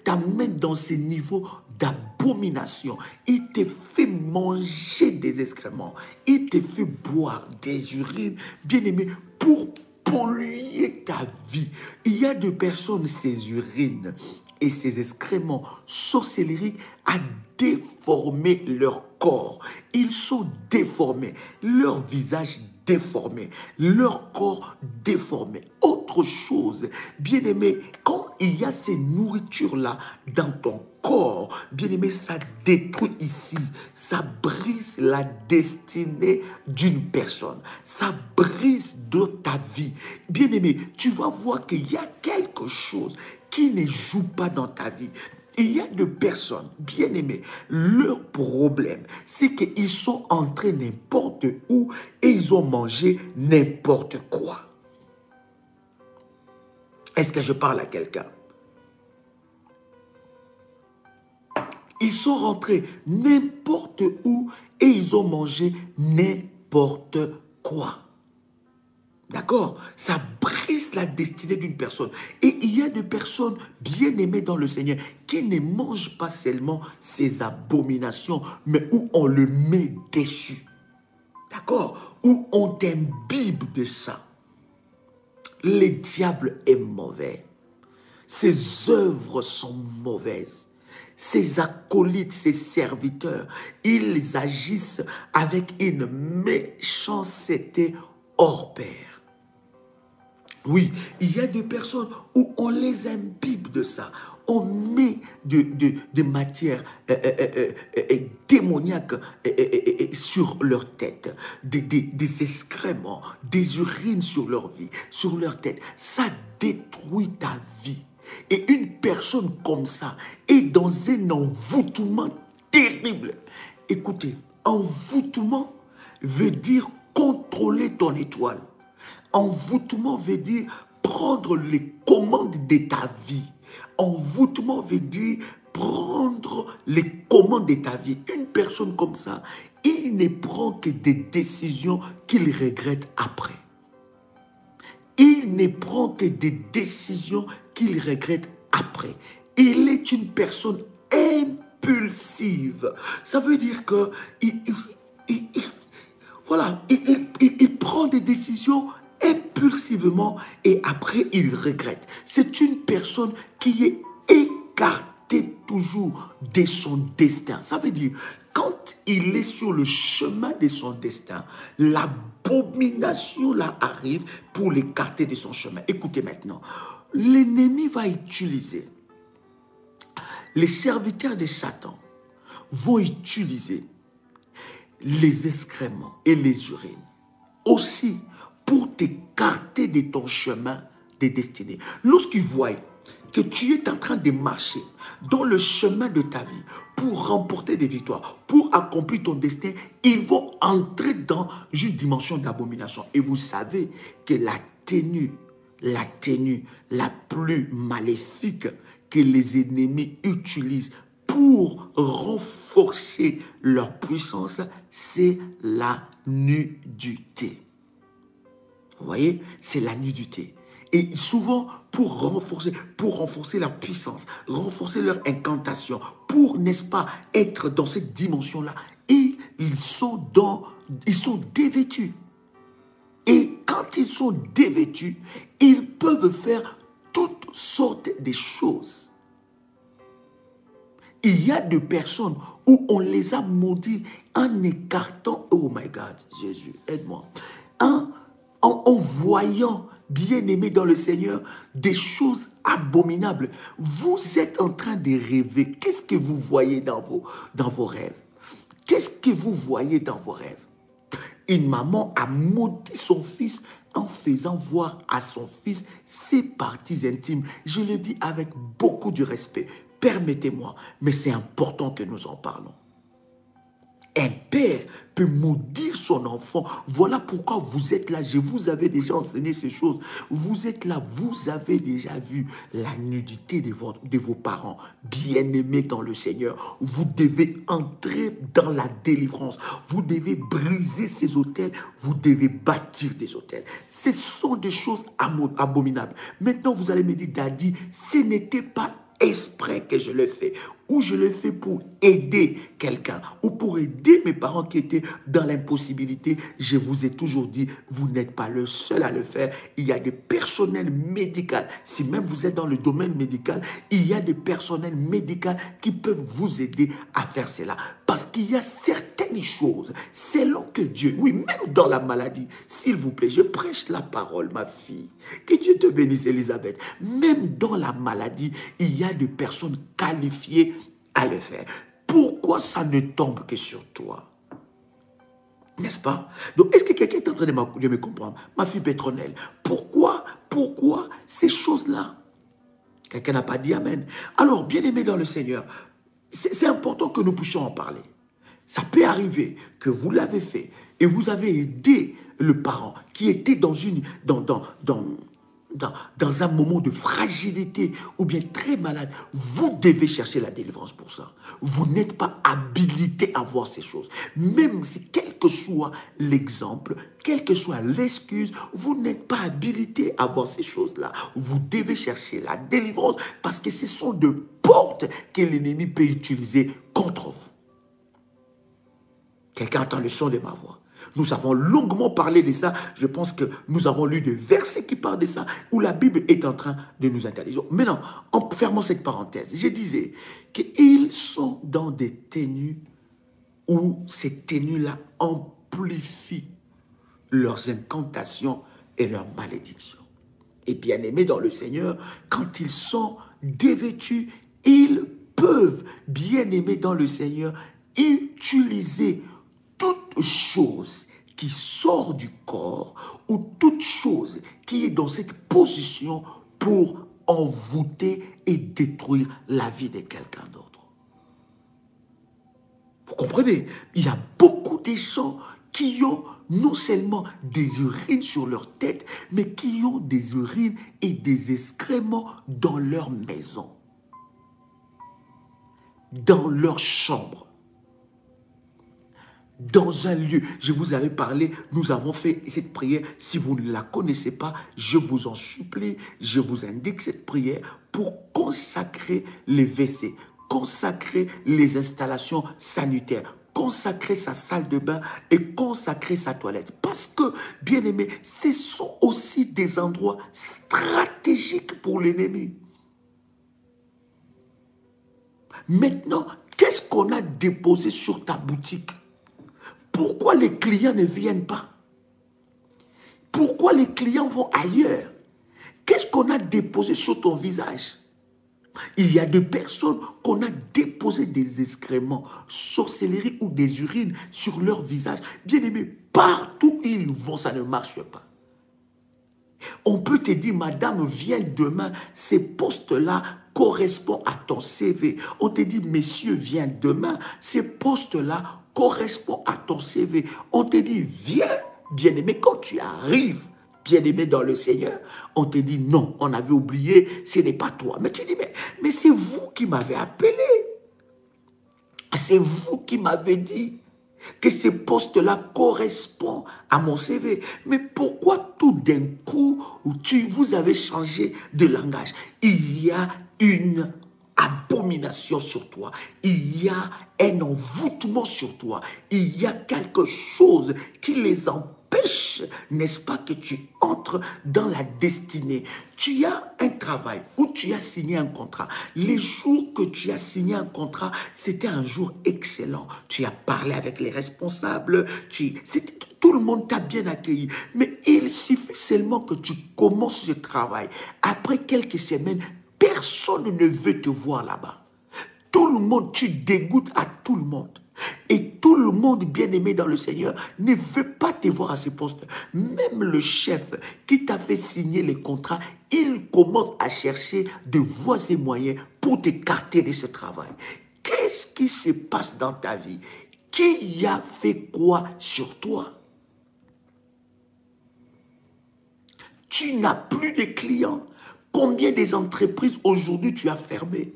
t'amène dans ces niveaux d'abomination. Il te fait manger des excréments. Il te fait boire des urines, bien aimé, pour polluer ta vie. Il y a des personnes, ces urines et ces excréments sorcelleriques a déformé leur corps. Ils sont déformés, leur visage déformé, leur corps déformé. Autre chose, bien-aimé, quand il y a ces nourritures-là dans ton corps, bien-aimé, ça détruit ici, ça brise la destinée d'une personne, ça brise de ta vie. Bien-aimé, tu vas voir qu'il y a quelque chose qui ne joue pas dans ta vie. Il y a des personnes, bien aimées, leur problème, c'est qu'ils sont entrés n'importe où et ils ont mangé n'importe quoi. Est-ce que je parle à quelqu'un? Ils sont rentrés n'importe où et ils ont mangé n'importe quoi. D'accord? Ça brise la destinée d'une personne. Et il y a des personnes bien aimées dans le Seigneur qui ne mangent pas seulement ces abominations, mais où on le met dessus. D'accord? Où on t'imbibe de ça. Le diable est mauvais. Ses œuvres sont mauvaises. Ses acolytes, ses serviteurs, ils agissent avec une méchanceté hors pair. Oui, il y a des personnes où on les imbibe de ça. On met de matière démoniaque sur leur tête, des excréments, des urines sur leur vie, sur leur tête. Ça détruit ta vie. Et une personne comme ça est dans un envoûtement terrible. Écoutez, envoûtement veut dire contrôler ton étoile. Envoûtement veut dire prendre les commandes de ta vie. Envoûtement veut dire prendre les commandes de ta vie. Une personne comme ça, il ne prend que des décisions qu'il regrette après. Il ne prend que des décisions qu'il regrette après. Il est une personne impulsive. Ça veut dire que il prend des décisions impulsivement et après il regrette. C'est une personne qui est écartée toujours de son destin. Ça veut dire, quand il est sur le chemin de son destin, l'abomination là arrive pour l'écarter de son chemin. Écoutez maintenant, l'ennemi va utiliser, les serviteurs de Satan vont utiliser les excréments et les urines aussi pour t'écarter de ton chemin de destinée. Lorsqu'ils voient que tu es en train de marcher dans le chemin de ta vie pour remporter des victoires, pour accomplir ton destin, ils vont entrer dans une dimension d'abomination. Et vous savez que la tenue la plus maléfique que les ennemis utilisent pour renforcer leur puissance, c'est la nudité. Vous voyez, c'est la nudité. Et souvent, pour renforcer leur puissance, renforcer leur incantation, pour, n'est-ce pas, être dans cette dimension-là, ils sont dévêtus. Et quand ils sont dévêtus, ils peuvent faire toutes sortes de choses. Il y a des personnes où on les a maudits en écartant, oh my God, Jésus, aide-moi, en voyant, bien-aimés dans le Seigneur, des choses abominables. Vous êtes en train de rêver. Qu'est-ce que vous voyez dans vos rêves? Qu'est-ce que vous voyez dans vos rêves? Une maman a maudit son fils en faisant voir à son fils ses parties intimes. Je le dis avec beaucoup de respect. Permettez-moi, mais c'est important que nous en parlons. Un père peut maudire son enfant. Voilà pourquoi vous êtes là. Je vous avais déjà enseigné ces choses. Vous êtes là. Vous avez déjà vu la nudité de vos parents. Bien-aimés dans le Seigneur. Vous devez entrer dans la délivrance. Vous devez briser ces autels. Vous devez bâtir des autels. Ce sont des choses abominables. Maintenant, vous allez me dire, Daddy, ce n'était pas exprès que je le fais, ou je le fais pour aider quelqu'un, ou pour aider mes parents qui étaient dans l'impossibilité. Je vous ai toujours dit, vous n'êtes pas le seul à le faire. Il y a des personnels médicaux. Si même vous êtes dans le domaine médical, il y a des personnels médicaux qui peuvent vous aider à faire cela. Parce qu'il y a certaines choses, selon que Dieu, oui, même dans la maladie, s'il vous plaît, je prêche la parole, ma fille. Que Dieu te bénisse, Elisabeth. Même dans la maladie, il y a des personnes qualifiées à le faire. Pourquoi ça ne tombe que sur toi? N'est-ce pas? Donc, est-ce que quelqu'un est en train de me comprendre? Ma fille Pétronelle, pourquoi ces choses-là? Quelqu'un n'a pas dit Amen. Alors, bien-aimé dans le Seigneur, c'est important que nous puissions en parler. Ça peut arriver que vous l'avez fait et vous avez aidé le parent qui était dans dans un moment de fragilité ou bien très malade, vous devez chercher la délivrance pour ça. Vous n'êtes pas habilité à voir ces choses. Même si, quel que soit l'exemple, quelle que soit l'excuse, vous n'êtes pas habilité à voir ces choses-là. Vous devez chercher la délivrance parce que ce sont de portes que l'ennemi peut utiliser contre vous. Quelqu'un entend le son de ma voix. Nous avons longuement parlé de ça. Je pense que nous avons lu des versets qui parlent de ça, où la Bible est en train de nous intelliger. Maintenant, en fermant cette parenthèse, je disais qu'ils sont dans des tenues où ces tenues-là amplifient leurs incantations et leurs malédictions. Et bien aimés dans le Seigneur, quand ils sont dévêtus, ils peuvent, bien aimés dans le Seigneur, utiliser toute chose qui sort du corps ou toute chose qui est dans cette position pour envoûter et détruire la vie de quelqu'un d'autre. Vous comprenez? Il y a beaucoup de gens qui ont non seulement des urines sur leur tête, mais qui ont des urines et des excréments dans leur maison, dans leur chambre, dans un lieu. Je vous avais parlé, nous avons fait cette prière. Si vous ne la connaissez pas, je vous en supplie, je vous indique cette prière pour consacrer les WC, consacrer les installations sanitaires, consacrer sa salle de bain et consacrer sa toilette. Parce que, bien aimé, ce sont aussi des endroits stratégiques pour l'ennemi. Maintenant, qu'est-ce qu'on a déposé sur ta boutique? Pourquoi les clients ne viennent pas? Pourquoi les clients vont ailleurs? Qu'est-ce qu'on a déposé sur ton visage? Il y a des personnes qu'on a déposé des excréments, sorcellerie ou des urines sur leur visage. Bien aimé, partout où ils vont, ça ne marche pas. On peut te dire, madame, viens demain, ces postes-là correspondent à ton CV. On te dit, messieurs, viens demain, ces postes-là correspondent à ton CV. On te dit, viens, bien-aimé, quand tu arrives, bien-aimé dans le Seigneur, on te dit, non, on avait oublié, ce n'est pas toi. Mais tu dis, mais c'est vous qui m'avez appelé. C'est vous qui m'avez dit que ces postes-là correspondent à mon CV. Mais pourquoi tout d'un coup, vous avez changé de langage? Il y a une abomination sur toi. Il y a un envoûtement sur toi. Il y a quelque chose qui les empêche, n'est-ce pas, que tu entres dans la destinée. Tu as un travail où tu as signé un contrat. Les jours que tu as signé un contrat, c'était un jour excellent. Tu as parlé avec les responsables, tout le monde t'a bien accueilli. Mais il suffit seulement que tu commences ce travail. Après quelques semaines, personne ne veut te voir là-bas. Tout le monde, tu dégoûtes à tout le monde. Et tout le monde bien-aimé dans le Seigneur ne veut pas te voir à ce poste. Même le chef qui t'a fait signer les contrats, il commence à chercher de voies et moyens pour t'écarter de ce travail. Qu'est-ce qui se passe dans ta vie? Qui a fait quoi sur toi? Tu n'as plus de clients. Combien des entreprises aujourd'hui tu as fermées?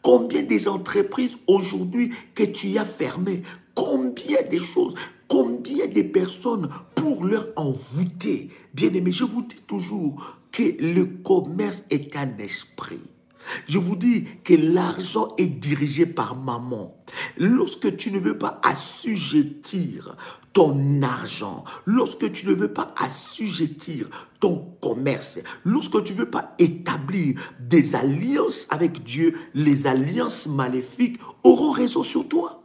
Combien des entreprises aujourd'hui que tu as fermées? Combien de choses? Combien de personnes pour leur envoûter? Bien-aimé, je vous dis toujours que le commerce est un esprit. Je vous dis que l'argent est dirigé par maman. Lorsque tu ne veux pas assujettir ton argent, lorsque tu ne veux pas assujettir ton commerce, lorsque tu ne veux pas établir des alliances avec Dieu, les alliances maléfiques auront raison sur toi.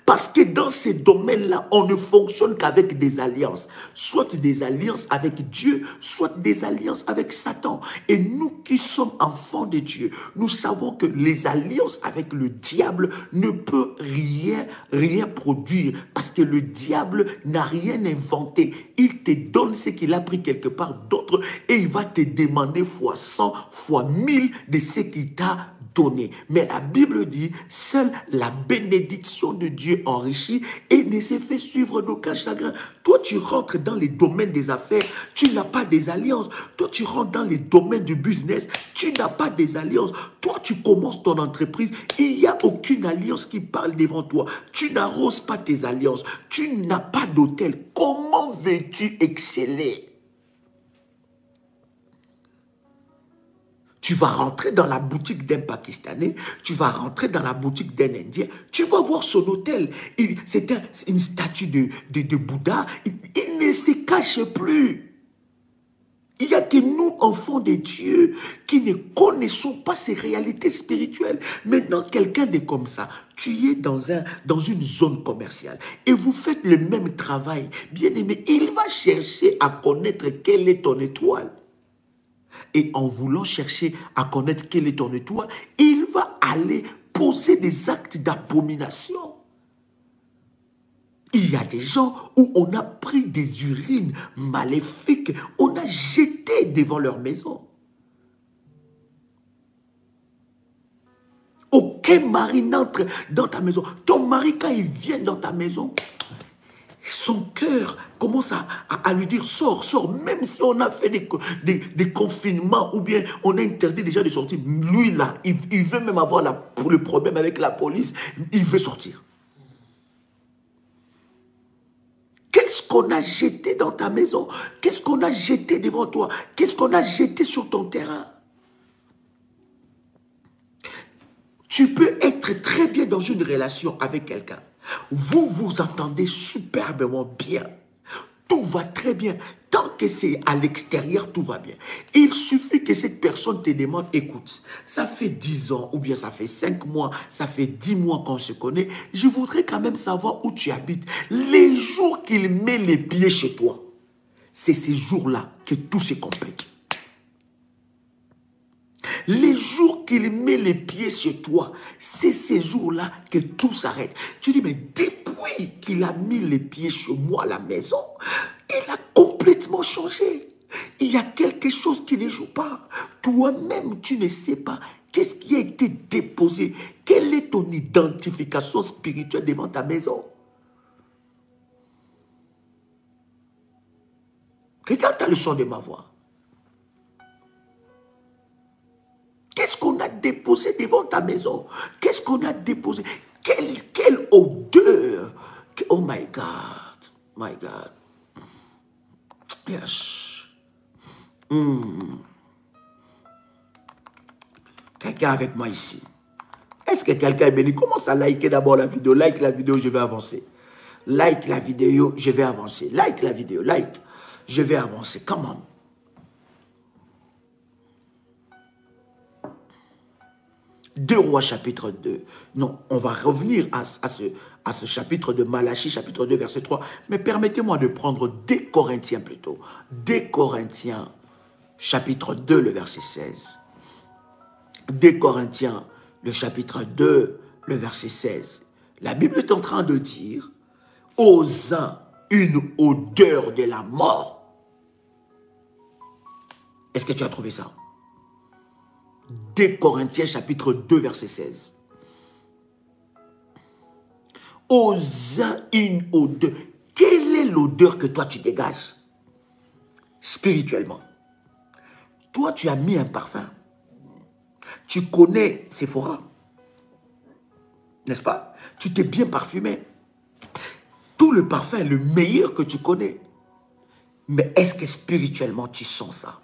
Parce que dans ces domaines-là, on ne fonctionne qu'avec des alliances. Soit des alliances avec Dieu, soit des alliances avec Satan. Et nous qui sommes enfants de Dieu, nous savons que les alliances avec le diable ne peuvent rien produire. Parce que le diable n'a rien inventé. Il te donne ce qu'il a pris quelque part d'autre et il va te demander fois 100, fois 1000 de ce qu'il t'a donné. Mais la Bible dit, seule la bénédiction de Dieu enrichit et ne se fait suivre d'aucun chagrin. Toi, tu rentres dans les domaines des affaires, tu n'as pas des alliances. Toi, tu rentres dans les domaines du business, tu n'as pas des alliances. Toi, tu commences ton entreprise, il n'y a aucune alliance qui parle devant toi. Tu n'arroses pas tes alliances, tu n'as pas d'hôtel. Comment veux-tu exceller? Tu vas rentrer dans la boutique d'un Pakistanais, tu vas rentrer dans la boutique d'un Indien, tu vas voir son hôtel. C'est une statue de Bouddha. Il ne se cache plus. Il n'y a que nous, enfants de Dieu, qui ne connaissons pas ces réalités spirituelles. Maintenant, quelqu'un de comme ça, tu es dans une zone commerciale et vous faites le même travail. Bien aimé, il va chercher à connaître quelle est ton étoile. Et en voulant chercher à connaître quelle est ton étoile, il va aller poser des actes d'abomination. Il y a des gens où on a pris des urines maléfiques, on a jeté devant leur maison. Aucun mari n'entre dans ta maison. Ton mari, quand il vient dans ta maison, son cœur commence à lui dire, sors, sors. Même si on a fait des confinements ou bien on a interdit déjà de sortir, lui là, il veut même avoir le problème avec la police, il veut sortir. Qu'est-ce qu'on a jeté dans ta maison? Qu'est-ce qu'on a jeté devant toi? Qu'est-ce qu'on a jeté sur ton terrain? Tu peux être très bien dans une relation avec quelqu'un. Vous vous entendez superbement bien. Tout va très bien. Tant que c'est à l'extérieur, tout va bien. Il suffit que cette personne te demande, écoute, ça fait 10 ans, ou bien ça fait 5 mois, ça fait 10 mois qu'on se connaît. Je voudrais quand même savoir où tu habites. Les jours qu'il met les pieds chez toi, c'est ces jours-là que tout se complique. Les jours qu'il met les pieds chez toi, c'est ces jours-là que tout s'arrête. Tu dis, mais depuis qu'il a mis les pieds chez moi à la maison, il a complètement changé. Il y a quelque chose qui ne joue pas. Toi-même, tu ne sais pas qu'est-ce qui a été déposé. Quelle est ton identification spirituelle devant ta maison? Regarde le son de ma voix. Qu'est-ce qu'on a déposé devant ta maison? Qu'est-ce qu'on a déposé? Quelle odeur? Oh my God. My God. Yes. Quelqu'un avec moi ici. Est-ce que quelqu'un est béni? Commence à liker d'abord la vidéo. Like la vidéo, je vais avancer. Like la vidéo, je vais avancer. Like la vidéo, like. Je vais avancer. Come on. 2 Rois chapitre 2. Non, on va revenir à ce chapitre de Malachie, chapitre 2, verset 3. Mais permettez-moi de prendre 2 Corinthiens plutôt. 2 Corinthiens, chapitre 2, le verset 16. 2 Corinthiens, le chapitre 2, le verset 16. La Bible est en train de dire, aux uns, une odeur de la mort. Est-ce que tu as trouvé ça? 2 Corinthiens chapitre 2 verset 16. Aux uns une odeur. Quelle est l'odeur que toi tu dégages spirituellement? Toi tu as mis un parfum. Tu connais Sephora, n'est-ce pas? Tu t'es bien parfumé. Tout le parfum est le meilleur que tu connais. Mais est-ce que spirituellement tu sens ça?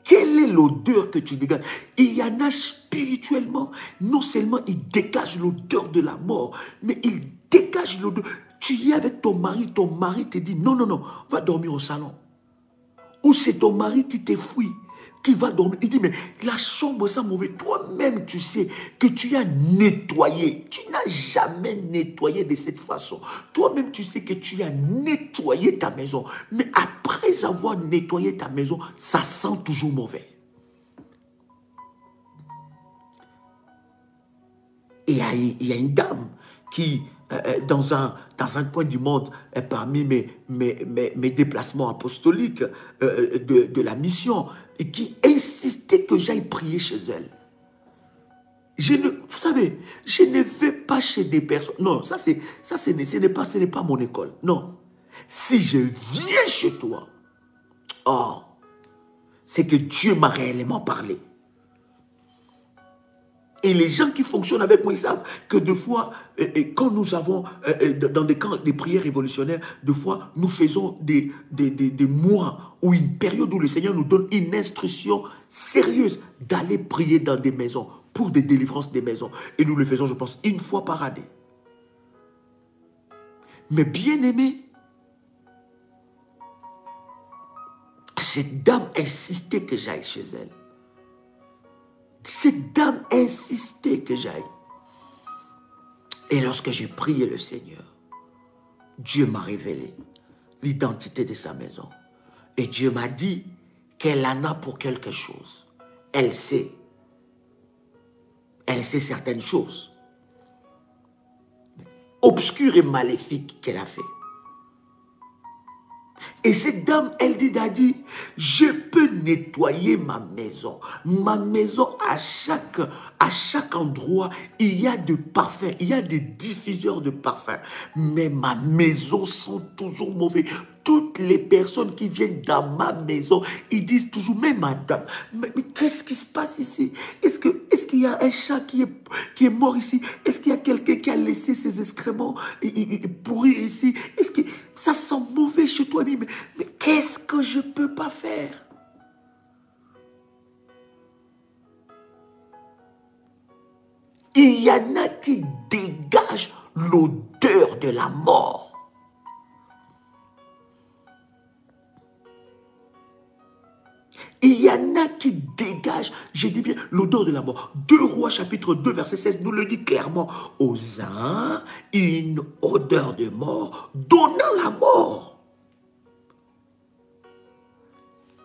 Quelle est l'odeur que tu dégages? Il y en a spirituellement, non seulement il dégage l'odeur de la mort, mais il dégage l'odeur. Tu y es avec ton mari te dit non, non, non, va dormir au salon. Ou c'est ton mari qui te fuit, qui va dormir. Il dit, mais la chambre sent mauvais. Toi-même, tu sais que tu as nettoyé. Tu n'as jamais nettoyé de cette façon. Toi-même, tu sais que tu as nettoyé ta maison. Mais après avoir nettoyé ta maison, ça sent toujours mauvais. Et il y a une dame qui, dans dans un coin du monde, parmi mes déplacements apostoliques de la mission, et qui insistait que j'aille prier chez elle. Vous savez, je ne vais pas chez des personnes. Non, ce n'est pas mon école. Non. Si je viens chez toi, oh, c'est que Dieu m'a réellement parlé. Et les gens qui fonctionnent avec moi, ils savent que des fois, quand nous avons, dans des camps des prières révolutionnaires, des fois, nous faisons des mois ou une période où le Seigneur nous donne une instruction sérieuse d'aller prier dans des maisons, pour des délivrances des maisons. Et nous le faisons, je pense, une fois par année. Mais bien aimé, cette dame insistait que j'aille chez elle. Cette dame insistait que j'aille. Et lorsque j'ai prié le Seigneur, Dieu m'a révélé l'identité de sa maison. Et Dieu m'a dit qu'elle en a pour quelque chose. Elle sait certaines choses obscures et maléfiques qu'elle a fait. Et cette dame, elle dit, Daddy, je peux nettoyer ma maison. Ma maison, à chaque endroit, il y a de parfums, il y a des diffuseurs de parfums. Mais ma maison sent toujours mauvais. Toutes les personnes qui viennent dans ma maison, ils disent toujours, mais madame, mais qu'est-ce qui se passe ici? Est-ce qu'il y a un chat qui est mort ici? Est-ce qu'il y a quelqu'un qui a laissé ses excréments pourrir ici? Est-ce que ça sent mauvais chez toi? Mais qu'est-ce que je ne peux pas faire? Il y en a qui dégagent l'odeur de la mort. Il y en a qui dégagent, je dis bien, l'odeur de la mort. 2 Rois chapitre 2 verset 16 nous le dit clairement. Aux uns, une odeur de mort donnant la mort.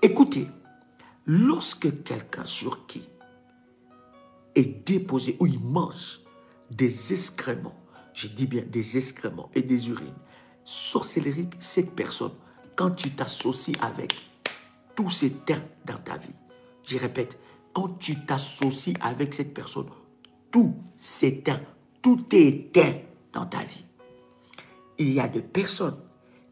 Écoutez, lorsque quelqu'un sur qui est déposé ou il mange des excréments, je dis bien des excréments et des urines sorcellériques, cette personne, quand tu t'associes avec, tout s'éteint dans ta vie. Je répète, quand tu t'associes avec cette personne, tout s'éteint, tout est éteint dans ta vie. Il y a des personnes,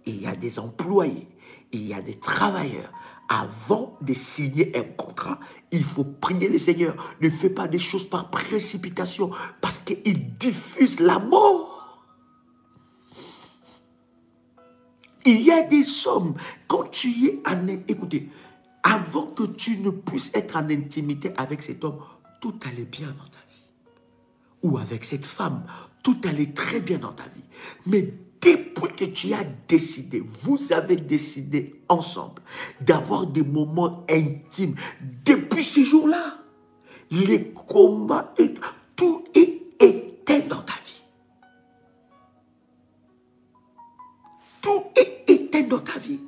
il y a des employés, il y a des travailleurs. Avant de signer un contrat, il faut prier le Seigneur. Ne fais pas des choses par précipitation parce qu'il diffuse la mort. Il y a des hommes, quand tu es en... Écoutez, avant que tu ne puisses être en intimité avec cet homme, tout allait bien dans ta vie. Ou avec cette femme, tout allait très bien dans ta vie. Mais depuis que tu as décidé, vous avez décidé ensemble d'avoir des moments intimes, depuis ce jour-là, les combats, tout est éteint dans ta vie. Tout est éteint dans ta vie.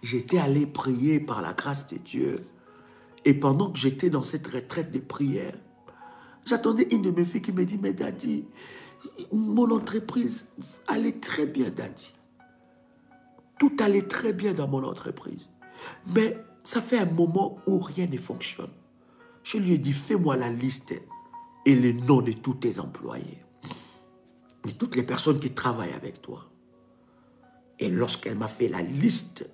J'étais allé prier par la grâce de Dieu. Et pendant que j'étais dans cette retraite de prière, j'attendais une de mes filles qui me dit, mais Daddy, mon entreprise allait très bien, Daddy. Tout allait très bien dans mon entreprise. Mais ça fait un moment où rien ne fonctionne. Je lui ai dit, fais-moi la liste et les noms de tous tes employés. De toutes les personnes qui travaillent avec toi. Et lorsqu'elle m'a fait la liste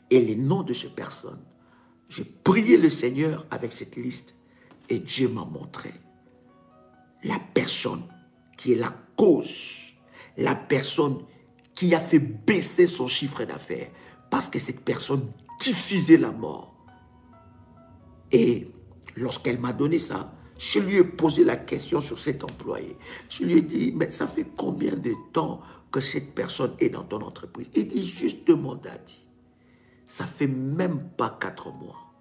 et les noms de ces personnes, j'ai prié le Seigneur avec cette liste et Dieu m'a montré la personne qui est la cause, la personne qui a fait baisser son chiffre d'affaires parce que cette personne diffusait la mort. Et lorsqu'elle m'a donné ça, je lui ai posé la question sur cet employé. Je lui ai dit, mais ça fait combien de temps que cette personne est dans ton entreprise? Il dit, justement, Daddy, ça fait même pas 4 mois.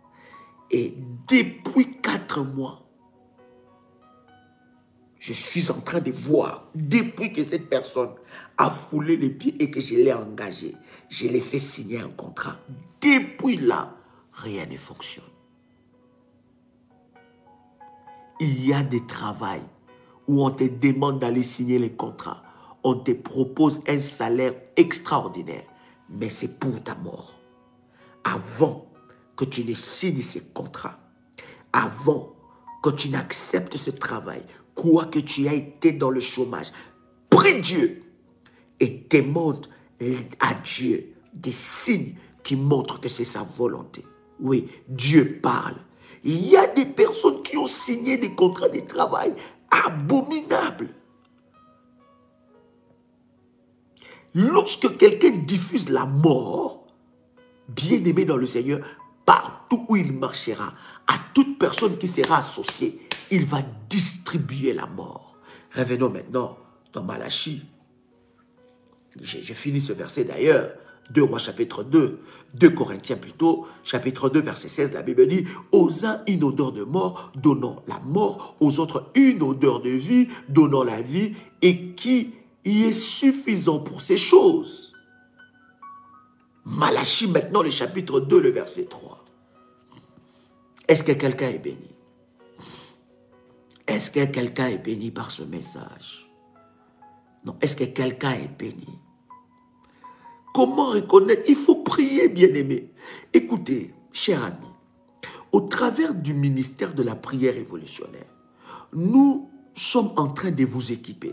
Et depuis 4 mois, je suis en train de voir, depuis que cette personne a foulé les pieds et que je l'ai engagé, je l'ai fait signer un contrat. Depuis là, rien ne fonctionne. Il y a des travails où on te demande d'aller signer les contrats. On te propose un salaire extraordinaire, mais c'est pour ta mort. Avant que tu ne signes ces contrats, avant que tu n'acceptes ce travail, quoi que tu aies été dans le chômage, prie Dieu et demande à Dieu des signes qui montrent que c'est sa volonté. Oui, Dieu parle. Il y a des personnes qui ont signé des contrats de travail abominables. Lorsque quelqu'un diffuse la mort, bien-aimé dans le Seigneur, partout où il marchera, à toute personne qui sera associée, il va distribuer la mort. Revenons maintenant dans Malachie. J'ai fini ce verset d'ailleurs. 2 Rois chapitre 2, 2 Corinthiens plutôt, chapitre 2 verset 16, la Bible dit « Aux uns une odeur de mort, donnant la mort, aux autres une odeur de vie, donnant la vie, et qui y est suffisant pour ces choses. » Malachie maintenant, le chapitre 2, le verset 3. Est-ce que quelqu'un est béni? Est-ce que quelqu'un est béni par ce message? Non, est-ce que quelqu'un est béni? Comment reconnaître? Il faut prier, bien-aimé. Écoutez, cher ami, au travers du ministère de la prière révolutionnaire, nous sommes en train de vous équiper.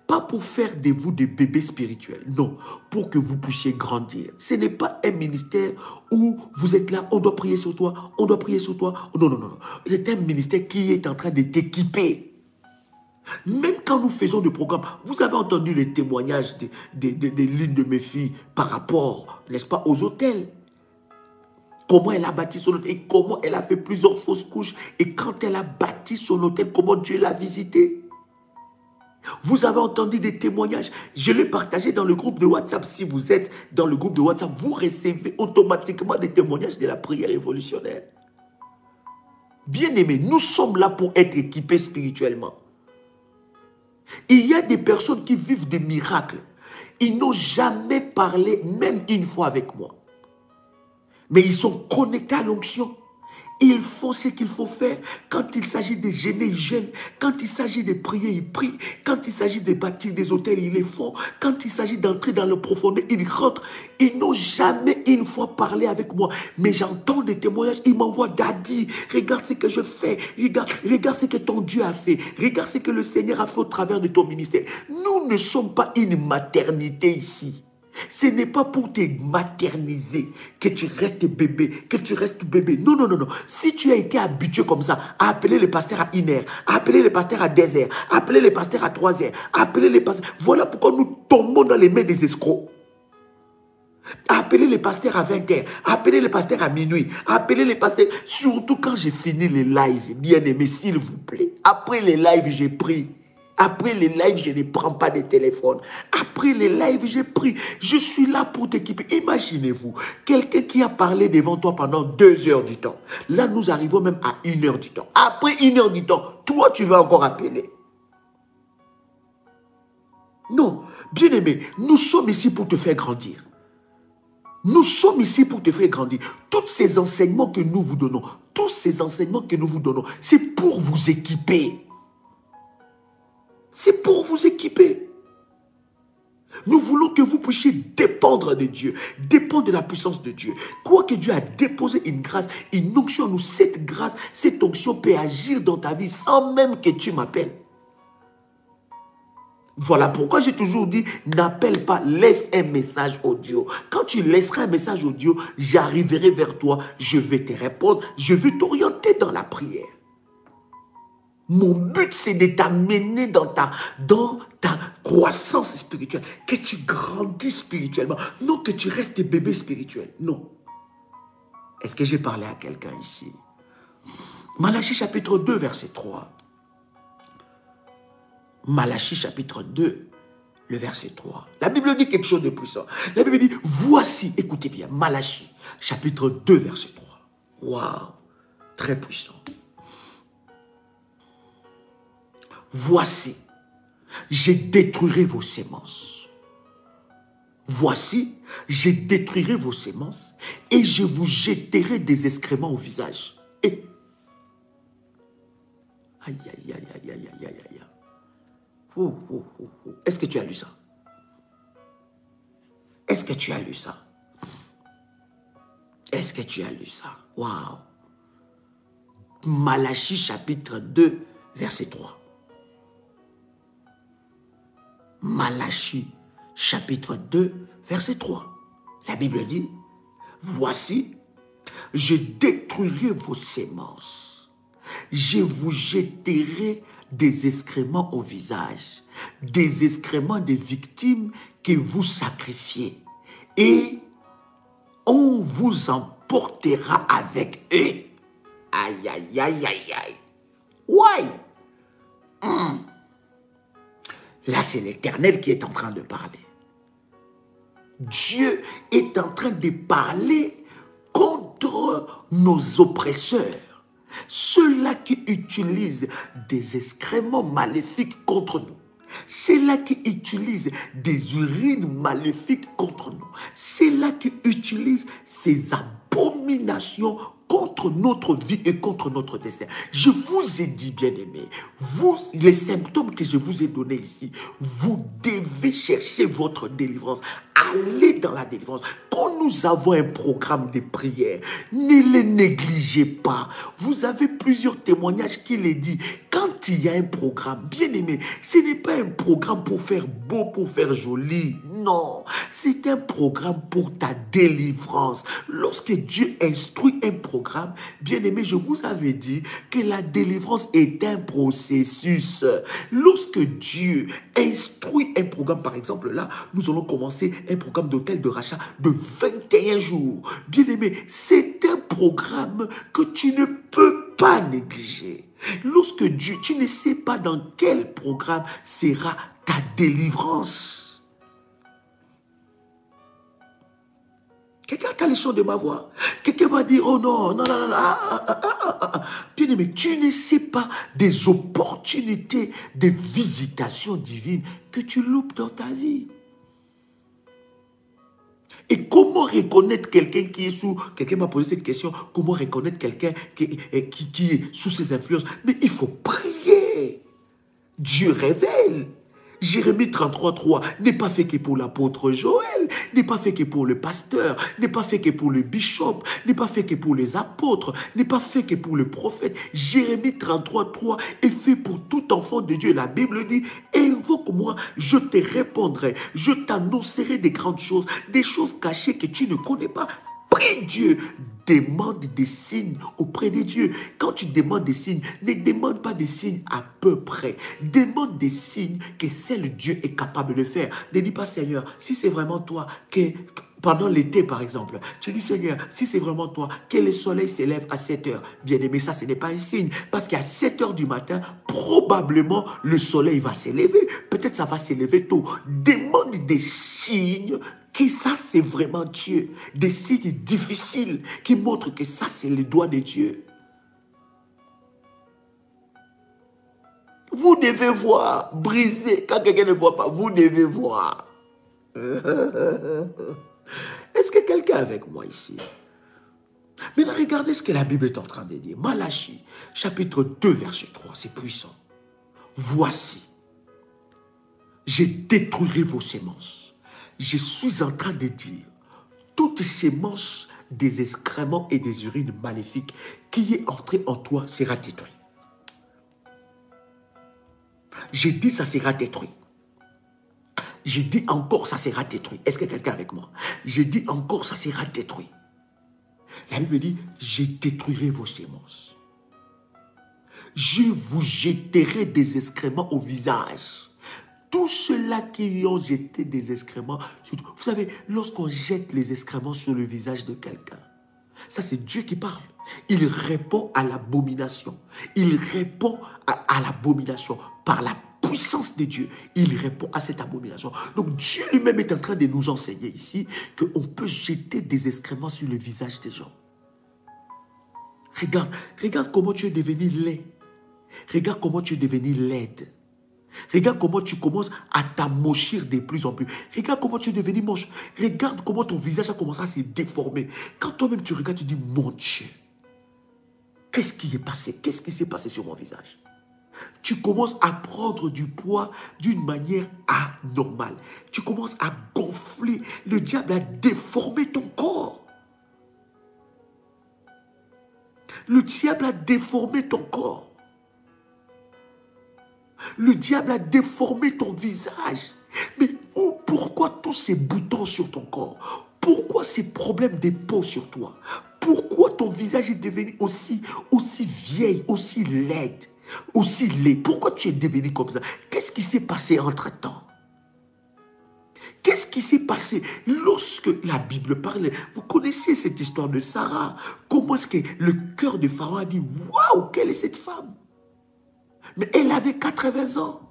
Pas pour faire de vous des bébés spirituels, non, pour que vous puissiez grandir. Ce n'est pas un ministère où vous êtes là, on doit prier sur toi, on doit prier sur toi. Non, non, non, non. C'est un ministère qui est en train de t'équiper. Même quand nous faisons des programmes, vous avez entendu les témoignages de l'une de mes filles par rapport, n'est-ce pas, aux hôtels. Comment elle a bâti son hôtel et comment elle a fait plusieurs fausses couches. Et quand elle a bâti son hôtel, comment Dieu l'a visité. Vous avez entendu des témoignages. Je l'ai partagé dans le groupe de WhatsApp. Si vous êtes dans le groupe de WhatsApp, vous recevez automatiquement des témoignages de la prière révolutionnaire. Bien-aimés, nous sommes là pour être équipés spirituellement. Il y a des personnes qui vivent des miracles. Ils n'ont jamais parlé, même une fois avec moi. Mais ils sont connectés à l'onction. Ils font ce qu'il faut faire. Quand il s'agit de jeûner, ils jeûnent. Quand il s'agit de prier, ils prient. Quand il s'agit de bâtir des hôtels, ils les font. Quand il s'agit d'entrer dans le profondeur, ils rentrent. Ils n'ont jamais une fois parlé avec moi. Mais j'entends des témoignages. Ils m'envoient: Daddy, regarde ce que je fais. Regarde ce que ton Dieu a fait. Regarde ce que le Seigneur a fait au travers de ton ministère. Nous ne sommes pas une maternité ici. Ce n'est pas pour te materniser que tu restes bébé, que tu restes bébé. Non, non, non, non. Si tu as été habitué comme ça à appeler les pasteurs à 1h, à appeler les pasteurs à 2h, à appeler les pasteurs à 3h, à appeler les pasteurs... Voilà pourquoi nous tombons dans les mains des escrocs. Appeler les pasteurs à 20h, appeler les pasteurs à minuit, appeler les pasteurs... Surtout quand j'ai fini les lives, bien aimé, s'il vous plaît. Après les lives, j'ai pris. Après les lives, je ne prends pas de téléphone. Après les lives, j'ai pris. Je suis là pour t'équiper. Imaginez-vous, quelqu'un qui a parlé devant toi pendant 2 heures du temps. Là, nous arrivons même à 1 heure du temps. Après 1 heure du temps, toi, tu vas encore appeler. Non, bien-aimé, nous sommes ici pour te faire grandir. Nous sommes ici pour te faire grandir. Tous ces enseignements que nous vous donnons, c'est pour vous équiper. C'est pour vous équiper. Nous voulons que vous puissiez dépendre de Dieu, dépendre de la puissance de Dieu. Quoi que Dieu a déposé une grâce, une onction en nous, cette grâce, cette onction peut agir dans ta vie sans même que tu m'appelles. Voilà pourquoi j'ai toujours dit, n'appelle pas, laisse un message audio. Quand tu laisseras un message audio, j'arriverai vers toi, je vais te répondre, je vais t'orienter dans la prière. Mon but, c'est de t'amener dans ta croissance spirituelle, que tu grandis spirituellement, non que tu restes bébé spirituel, non. Est-ce que j'ai parlé à quelqu'un ici? Malachie chapitre 2, verset 3. Malachie chapitre 2, le verset 3. La Bible dit quelque chose de puissant. La Bible dit, voici, écoutez bien, Malachie chapitre 2, verset 3. Waouh, très puissant. Voici, je détruirai vos semences. Voici, je détruirai vos semences et je vous jetterai des excréments au visage. Et... Aïe, aïe, aïe, aïe, aïe, aïe, aïe, aïe. Est-ce que tu as lu ça? Est-ce que tu as lu ça? Est-ce que tu as lu ça? Waouh! Malachie chapitre 2, verset 3. Malachie chapitre 2, verset 3. La Bible dit, voici, je détruirai vos semences. Je vous jetterai des excréments au visage, des excréments des victimes que vous sacrifiez. Et on vous emportera avec eux. Aïe, aïe, aïe, aïe, aïe. Ouais. Là, c'est l'Éternel qui est en train de parler. Dieu est en train de parler contre nos oppresseurs. Ceux-là qui utilisent des excréments maléfiques contre nous. Ceux-là qui utilisent des urines maléfiques contre nous. Ceux-là qui utilisent ces abominations contre notre vie et contre notre destin. Je vous ai dit, bien-aimés, les symptômes que je vous ai donnés ici, vous devez chercher votre délivrance. Allez dans la délivrance. Quand nous avons un programme de prière, ne les négligez pas. Vous avez plusieurs témoignages qui les disent. Quand il y a un programme, bien-aimé, ce n'est pas un programme pour faire beau, pour faire joli. Non, c'est un programme pour ta délivrance. Lorsque Dieu instruit un programme, bien-aimé, je vous avais dit que la délivrance est un processus. Lorsque Dieu instruit un programme, par exemple là, nous allons commencer un programme d'hôtel de rachat de 21 jours. Bien-aimé, c'est un programme que tu ne peux pas négliger. Lorsque Dieu, tu ne sais pas dans quel programme sera ta délivrance. Quelqu'un a le son de ma voix. Quelqu'un va dire, oh non, non, non, non, Bien-aimé, tu ne sais pas des opportunités de visitation divine que tu loupes dans ta vie. Et comment reconnaître quelqu'un qui est sous... Quelqu'un m'a posé cette question. Comment reconnaître quelqu'un qui est sous ses influences? Mais il faut prier. Dieu révèle. Jérémie 33, 3 n'est pas fait que pour l'apôtre Joël, n'est pas fait que pour le pasteur, n'est pas fait que pour le bishop, n'est pas fait que pour les apôtres, n'est pas fait que pour le prophète. Jérémie 33, 3 est fait pour tout enfant de Dieu. La Bible dit, invoque-moi, je te répondrai, je t'annoncerai des grandes choses, des choses cachées que tu ne connais pas. Prie Dieu, demande des signes auprès de Dieu. Quand tu demandes des signes, ne demande pas des signes à peu près. Demande des signes que seul Dieu est capable de faire. Ne dis pas, Seigneur, si c'est vraiment toi, que pendant l'été par exemple, tu dis, Seigneur, si c'est vraiment toi, que le soleil s'élève à 7 heures. Bien aimé, ça ce n'est pas un signe. Parce qu'à 7 heures du matin, probablement le soleil va s'élever. Peut-être ça va s'élever tôt. Demande des signes que ça, c'est vraiment Dieu. Des signes difficiles qui montrent que ça, c'est le doigt de Dieu. Vous devez voir, briser. Quand quelqu'un ne voit pas, vous devez voir. Est-ce que quelqu'un est avec moi ici? Maintenant, regardez ce que la Bible est en train de dire. Malachie, chapitre 2, verset 3. C'est puissant. Voici, je détruirai vos semences. Je suis en train de dire, toute sémence des excréments et des urines maléfiques qui est entrée en toi sera détruite. J'ai dit ça sera détruit. J'ai dit encore ça sera détruit. Est-ce que quelqu'un est avec moi? J'ai dit encore ça sera détruit. La Bible dit, je détruirai vos semences. Je vous jetterai des excréments au visage. Tous ceux-là qui ont jeté des excréments, vous savez, lorsqu'on jette les excréments sur le visage de quelqu'un, ça c'est Dieu qui parle. Il répond à l'abomination. Il répond à l'abomination par la puissance de Dieu. Il répond à cette abomination. Donc Dieu lui-même est en train de nous enseigner ici qu'on peut jeter des excréments sur le visage des gens. Regarde comment tu es devenu laid. Regarde comment tu es devenu laide. Regarde comment tu commences à t'amochir de plus en plus. Regarde comment tu es devenu moche. Regarde comment ton visage a commencé à se déformer. Quand toi-même tu regardes, tu dis, mon Dieu, qu'est-ce qui est passé? Qu'est-ce qui s'est passé sur mon visage? Tu commences à prendre du poids d'une manière anormale. Tu commences à gonfler. Le diable a déformé ton corps. Le diable a déformé ton corps. Le diable a déformé ton visage. Mais pourquoi tous ces boutons sur ton corps? Pourquoi ces problèmes de peau sur toi? Pourquoi ton visage est devenu aussi vieille, aussi laide, aussi laid? Pourquoi tu es devenu comme ça? Qu'est-ce qui s'est passé entre-temps? Qu'est-ce qui s'est passé lorsque la Bible parle? Vous connaissez cette histoire de Sarah. Comment est-ce que le cœur de Pharaon a dit, waouh, quelle est cette femme? Mais elle avait 80 ans.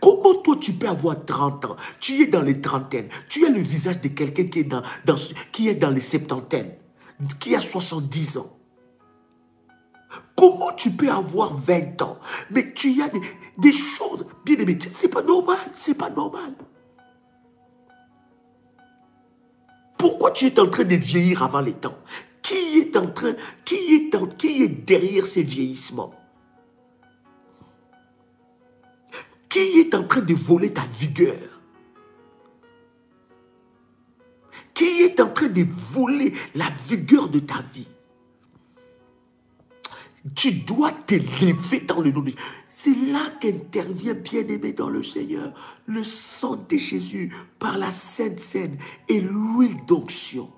Comment toi tu peux avoir 30 ans? Tu es dans les trentaines. Tu as le visage de quelqu'un qui est dans les septantaines, qui a 70 ans. Comment tu peux avoir 20 ans? Mais tu as des choses, bien aimé, c'est pas normal, c'est pas normal. Pourquoi tu es en train de vieillir avant les temps? Qui est derrière ces vieillissements? Qui est en train de voler ta vigueur? Qui est en train de voler la vigueur de ta vie? Tu dois t'élever dans le nom de Dieu. C'est là qu'intervient, bien-aimé dans le Seigneur, le sang de Jésus par la Sainte Seine et l'huile d'onction.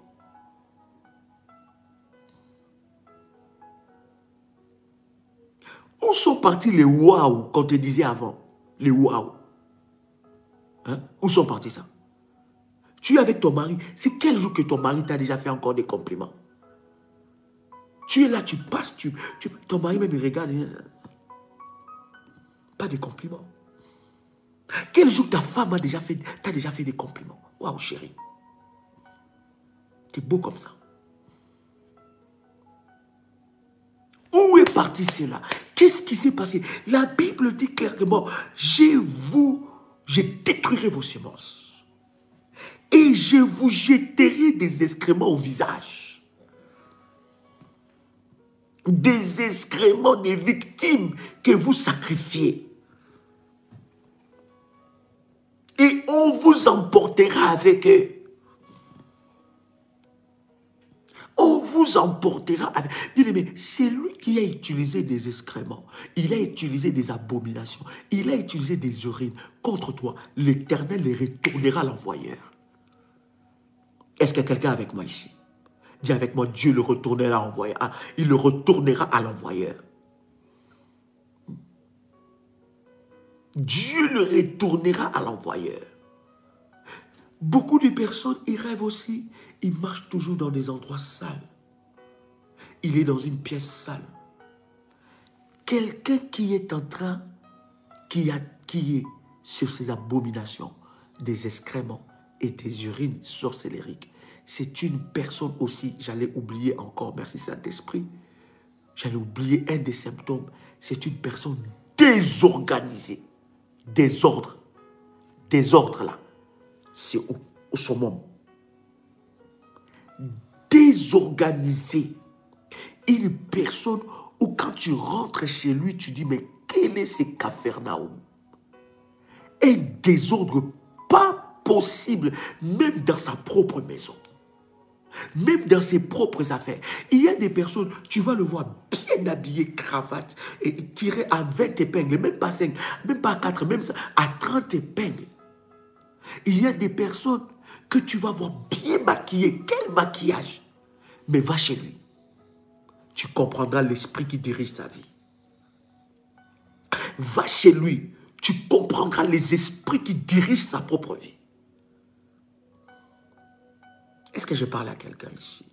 Où sont partis les waouh qu'on te disait avant? Les waouh. Hein? Où sont partis ça? Tu es avec ton mari. C'est quel jour que ton mari t'a déjà fait encore des compliments? Tu es là, tu passes, ton mari même il regarde. Pas de compliments. Quel jour ta femme t'a déjà fait des compliments? Waouh chérie. T'es beau comme ça. Où est parti cela? Qu'est-ce qui s'est passé? La Bible dit clairement, je détruirai vos semences. Et je vous jetterai des excréments au visage. Des excréments des victimes que vous sacrifiez. Et on vous emportera avec eux. On vous emportera avec... Bien aimé, c'est lui qui a utilisé des excréments. Il a utilisé des abominations. Il a utilisé des urines contre toi. L'Éternel les retournera à l'envoyeur. Est-ce qu'il y a quelqu'un avec moi ici? Dis avec moi, Dieu le retournera à l'envoyeur. Ah, il le retournera à l'envoyeur. Dieu le retournera à l'envoyeur. Beaucoup de personnes, ils rêvent aussi. Ils marchent toujours dans des endroits sales. Il est dans une pièce sale. Quelqu'un qui est en train, qui est sur ces abominations, des excréments et des urines sorcellériques, c'est une personne aussi, j'allais oublier encore, merci Saint-Esprit, j'allais oublier un des symptômes, c'est une personne désorganisée. Désordre là, c'est au summum. Désorganisé. Une personne où quand tu rentres chez lui, tu dis, mais quel est ce Capharnaüm? Un désordre pas possible, même dans sa propre maison. Même dans ses propres affaires. Il y a des personnes, tu vas le voir bien habillé, cravate, et tiré à 20 épingles, même pas 5, même pas 4, même à 30 épingles. Il y a des personnes que tu vas voir bien maquillées. Quel maquillage? Mais va chez lui. Tu comprendras l'esprit qui dirige sa vie. Va chez lui. Tu comprendras les esprits qui dirigent sa propre vie. Est-ce que je parle à quelqu'un ici?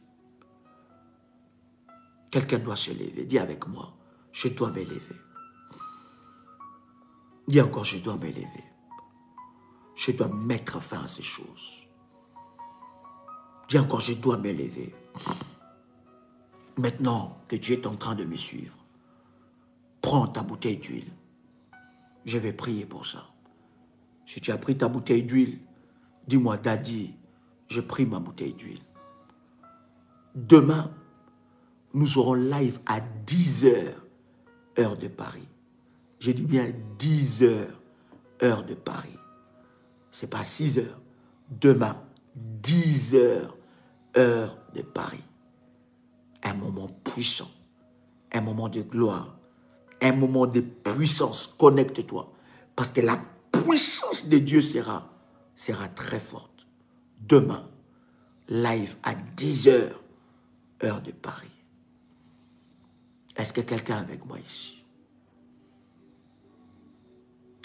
Quelqu'un doit se lever. Dis avec moi, je dois me lever. Dis encore, je dois me lever. Je dois mettre fin à ces choses. Dis encore, je dois me lever. Maintenant que tu es en train de me suivre, prends ta bouteille d'huile. Je vais prier pour ça. Si tu as pris ta bouteille d'huile, dis-moi, Daddy, je prie ma bouteille d'huile. Demain, nous aurons live à 10 h, heure de Paris. Je dis bien 10 heures, heure de Paris. Ce n'est pas 6 heures. Demain, 10 heures, heure de Paris. Un moment puissant, un moment de gloire, un moment de puissance. Connecte-toi. Parce que la puissance de Dieu sera très forte. Demain, live à 10 heures, heure de Paris. Est-ce que quelqu'un est avec moi ici?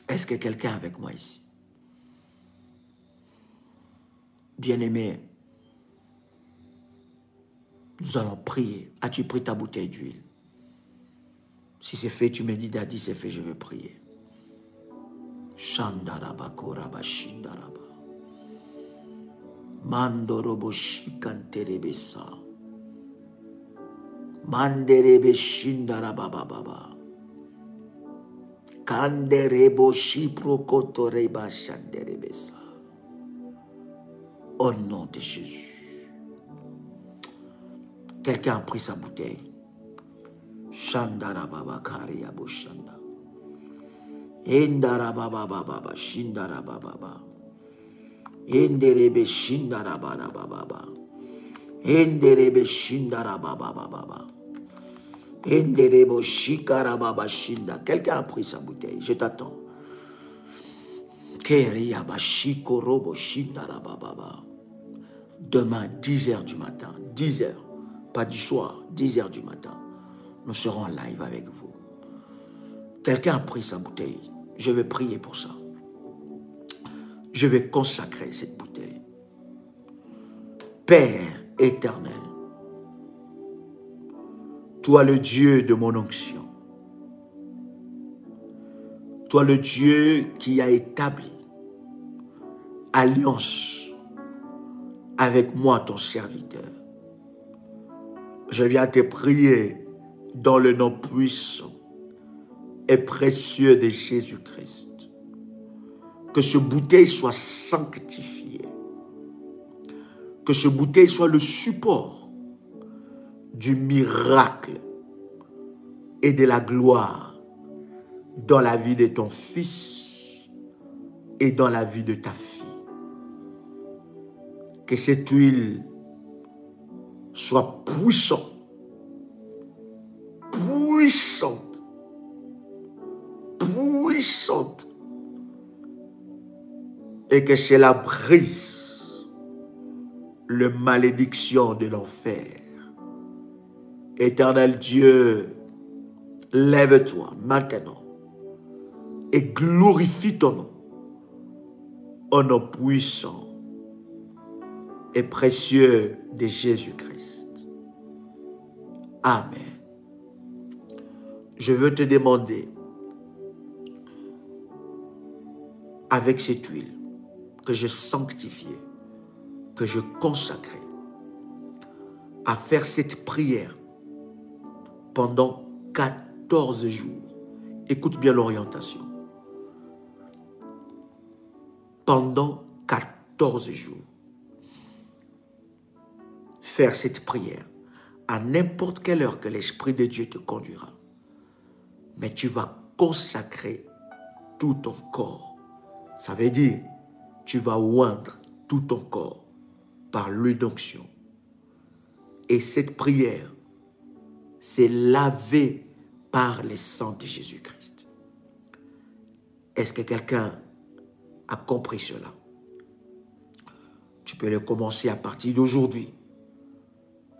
Est-ce que quelqu'un est avec moi ici? Bien-aimé, nous allons prier. As-tu pris ta bouteille d'huile? Si c'est fait, tu me dis, Daddy, c'est fait, je veux prier. Shandaraba koraba shindaraba. Mandorobo shikanterebesa. Manderebe shindaraba baba. Kanderebo shiprokotoreba shanderebesa. Au nom de Jésus. Quelqu'un a pris sa bouteille. Shandarababa kariabo shanda. Endarababa baba shindarababa. Enderebe shindarababa. Enderebe shindarababa. Enderebo shikarababa shinda. Quelqu'un a pris sa bouteille. Je t'attends. Keriaba shikorobo shindarababa. Demain, 10 heures du matin. 10 heures. Pas du soir. 10 heures du matin. Nous serons en live avec vous. Quelqu'un a pris sa bouteille. Je vais prier pour ça. Je vais consacrer cette bouteille. Père éternel, toi le Dieu de mon onction, toi le Dieu qui a établi alliance avec moi, ton serviteur, je viens te prier dans le nom puissant et précieux de Jésus-Christ. Que ce bouteille soit sanctifié. Que ce bouteille soit le support du miracle et de la gloire dans la vie de ton fils et dans la vie de ta fille. Que cette huile soit puissante, puissante, puissante, et que cela brise la malédiction de l'enfer. Éternel Dieu, lève-toi maintenant et glorifie ton nom, au nom puissant et précieux de Jésus-Christ. Amen. Je veux te demander, avec cette huile que je sanctifiais, que je consacrais, à faire cette prière pendant 14 jours. Écoute bien l'orientation. Pendant 14 jours. Faire cette prière à n'importe quelle heure que l'Esprit de Dieu te conduira. Mais tu vas consacrer tout ton corps. Ça veut dire, tu vas oindre tout ton corps par l'huile d'onction. Et cette prière, c'est lavé par le sang de Jésus-Christ. Est-ce que quelqu'un a compris cela? Tu peux le commencer à partir d'aujourd'hui,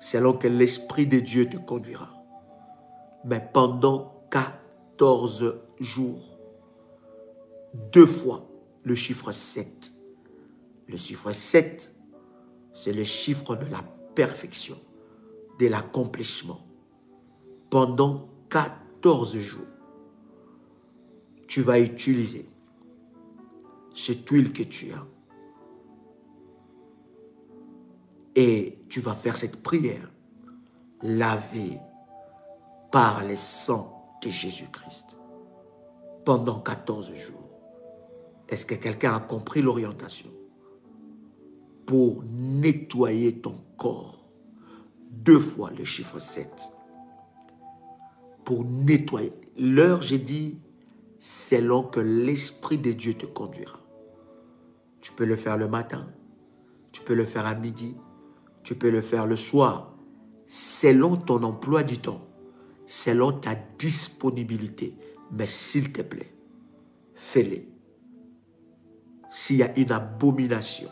selon que l'Esprit de Dieu te conduira. Mais pendant 14 jours, 2 fois le chiffre 7. Le chiffre 7, c'est le chiffre de la perfection, de l'accomplissement. Pendant 14 jours, tu vas utiliser cette huile que tu as. Et tu vas faire cette prière lavée par le sang de Jésus-Christ pendant 14 jours. Est-ce que quelqu'un a compris l'orientation? Pour nettoyer ton corps, 2 fois le chiffre 7. Pour nettoyer. L'heure, j'ai dit, selon que l'Esprit de Dieu te conduira. Tu peux le faire le matin, tu peux le faire à midi, tu peux le faire le soir, selon ton emploi du temps, selon ta disponibilité. Mais s'il te plaît, fais-les. S'il y a une abomination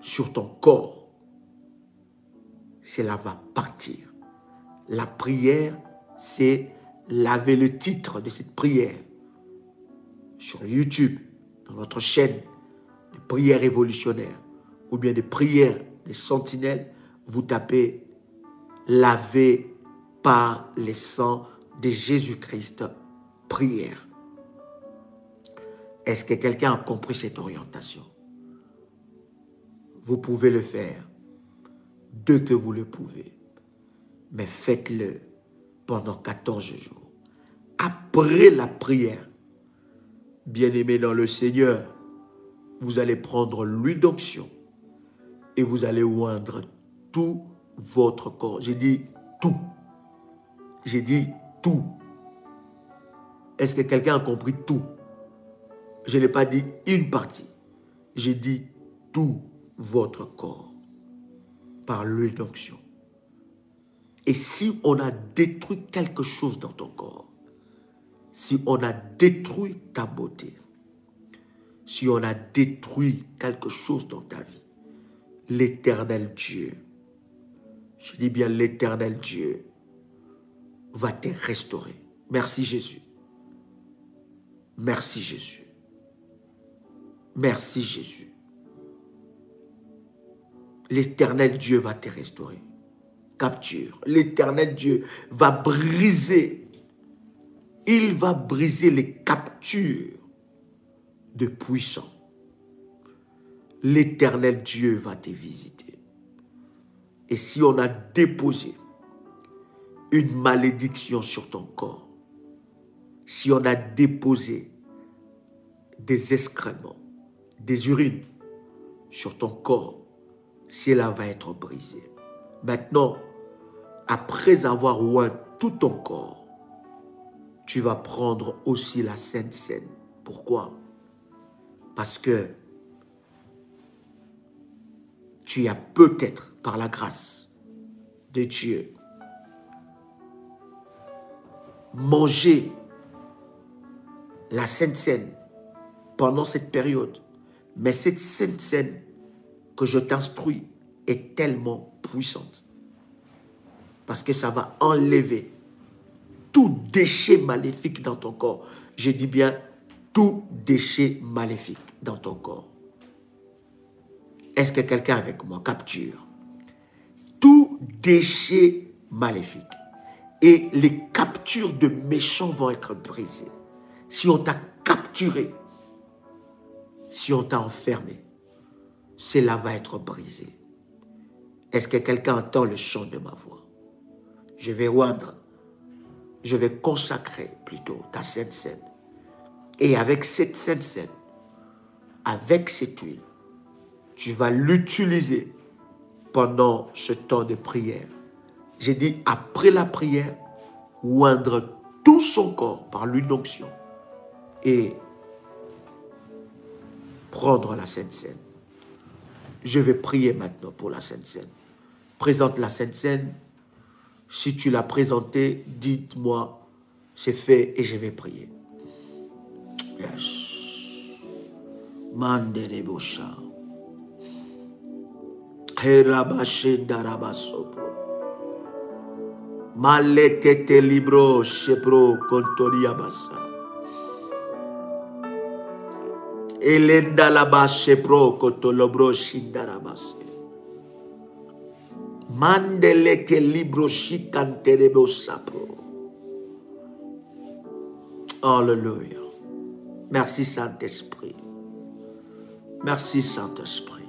sur ton corps, cela va partir. La prière, c'est laver le titre de cette prière sur YouTube, dans notre chaîne de prières révolutionnaires ou bien de prières des sentinelles. Vous tapez laver par le sang de Jésus-Christ, prière. Est-ce que quelqu'un a compris cette orientation? Vous pouvez le faire dès que vous le pouvez, mais faites-le pendant 14 jours. Après la prière, bien-aimés dans le Seigneur, vous allez prendre l'huile d'onction et vous allez oindre tout votre corps. J'ai dit tout. J'ai dit tout. Est-ce que quelqu'un a compris tout? Je n'ai pas dit une partie. J'ai dit tout votre corps par l'huile d'onction. Et si on a détruit quelque chose dans ton corps, si on a détruit ta beauté, si on a détruit quelque chose dans ta vie, l'Éternel Dieu, je dis bien l'Éternel Dieu, va te restaurer. Merci Jésus. Merci Jésus. Merci Jésus. L'Éternel Dieu va te restaurer. Capture. L'Éternel Dieu va briser. Il va briser les captures de puissants. L'Éternel Dieu va te visiter. Et si on a déposé une malédiction sur ton corps, si on a déposé des excréments, des urines sur ton corps, cela va être brisé. Maintenant, après avoir oint tout ton corps, tu vas prendre aussi la Sainte Seine. Pourquoi? Parce que tu as peut-être, par la grâce de Dieu, mangé la Sainte Seine pendant cette période. Mais cette Sainte Seine que je t'instruis est tellement puissante. Parce que ça va enlever tout déchet maléfique dans ton corps. Je dis bien tout déchet maléfique dans ton corps. Est-ce que quelqu'un avec moi capture? Tout déchet maléfique. Et les captures de méchants vont être brisées. Si on t'a capturé, si on t'a enfermé, cela va être brisé. Est-ce que quelqu'un entend le chant de ma voix? Je vais oindre, je vais consacrer plutôt ta Sainte Seine. Et avec cette Sainte Seine, avec cette huile, tu vas l'utiliser pendant ce temps de prière. J'ai dit après la prière, oindre tout son corps par l'huile d'onction et prendre la Sainte Seine. Je vais prier maintenant pour la Sainte Seine. Présente la Sainte Seine. Si tu l'as présentée, dites-moi, c'est fait et je vais prier. Yes. Mandere bosha. Herabashenda rabasopro. Malekete libro shepro kontoria basa. Elenda laba shepro kotolobro shindarabase. Mandele ke libro shikanterebo sapro. Alléluia. Merci Saint-Esprit. Merci Saint-Esprit.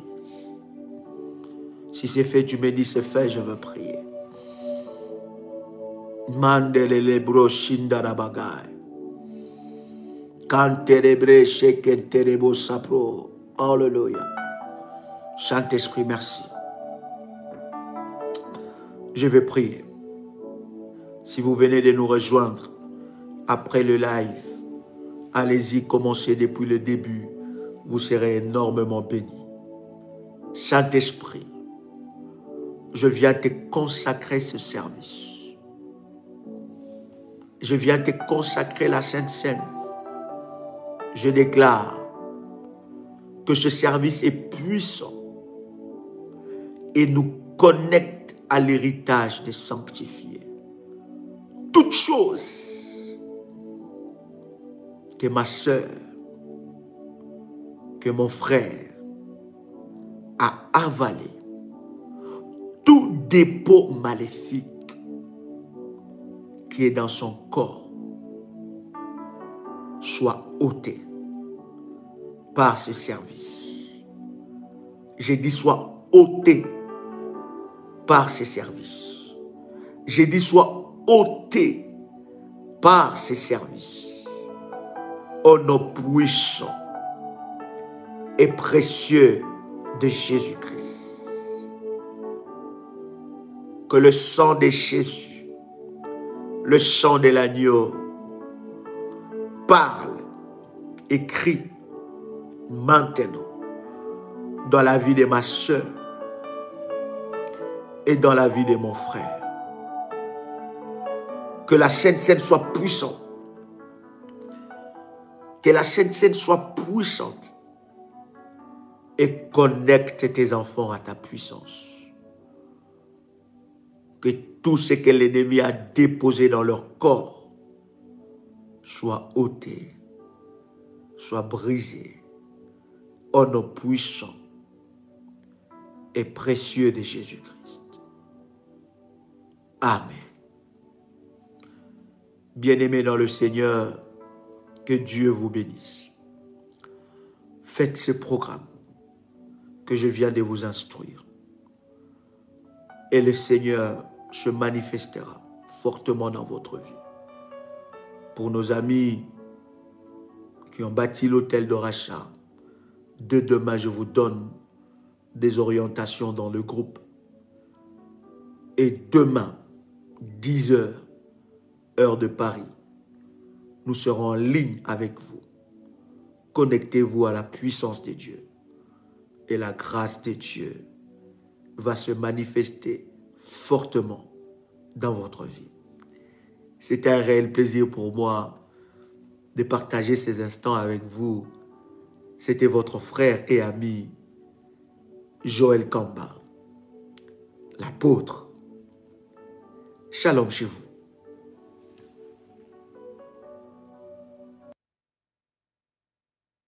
Si c'est fait, tu me dis c'est fait, je veux prier. Mandele libro shindarabagay. Kanterebre shekenterebo sapro. Alléluia. Saint-Esprit, merci. Je vais prier. Si vous venez de nous rejoindre après le live, allez-y, commencez depuis le début. Vous serez énormément bénis. Saint-Esprit, je viens te consacrer ce service. Je viens te consacrer la Sainte Seine. Je déclare que ce service est puissant et nous connecte à l'héritage des sanctifiés. Toute chose que ma sœur, que mon frère a avalé, tout dépôt maléfique qui est dans son corps, soit ôté par ce service. J'ai dit soit ôté par ce service. J'ai dit soit ôté par ce service. Au nom puissant et précieux de Jésus-Christ. Que le sang de Jésus, le sang de l'agneau, parle, écrit maintenant dans la vie de ma sœur et dans la vie de mon frère. Que la Sainte Seine soit puissante. Que la Sainte Seine soit puissante et connecte tes enfants à ta puissance. Que tout ce que l'ennemi a déposé dans leur corps soit ôté, soit brisé, au nom puissant et précieux de Jésus-Christ. Amen. Bien-aimés dans le Seigneur, que Dieu vous bénisse. Faites ce programme que je viens de vous instruire. Et le Seigneur se manifestera fortement dans votre vie. Pour nos amis qui ont bâti l'hôtel de rachat, dès demain, je vous donne des orientations dans le groupe. Et demain, 10 h, heure de Paris, nous serons en ligne avec vous. Connectez-vous à la puissance de Dieu. Et la grâce de Dieu va se manifester fortement dans votre vie. C'est un réel plaisir pour moi de partager ces instants avec vous. C'était votre frère et ami, Joël Kamba, l'apôtre. Shalom chez vous.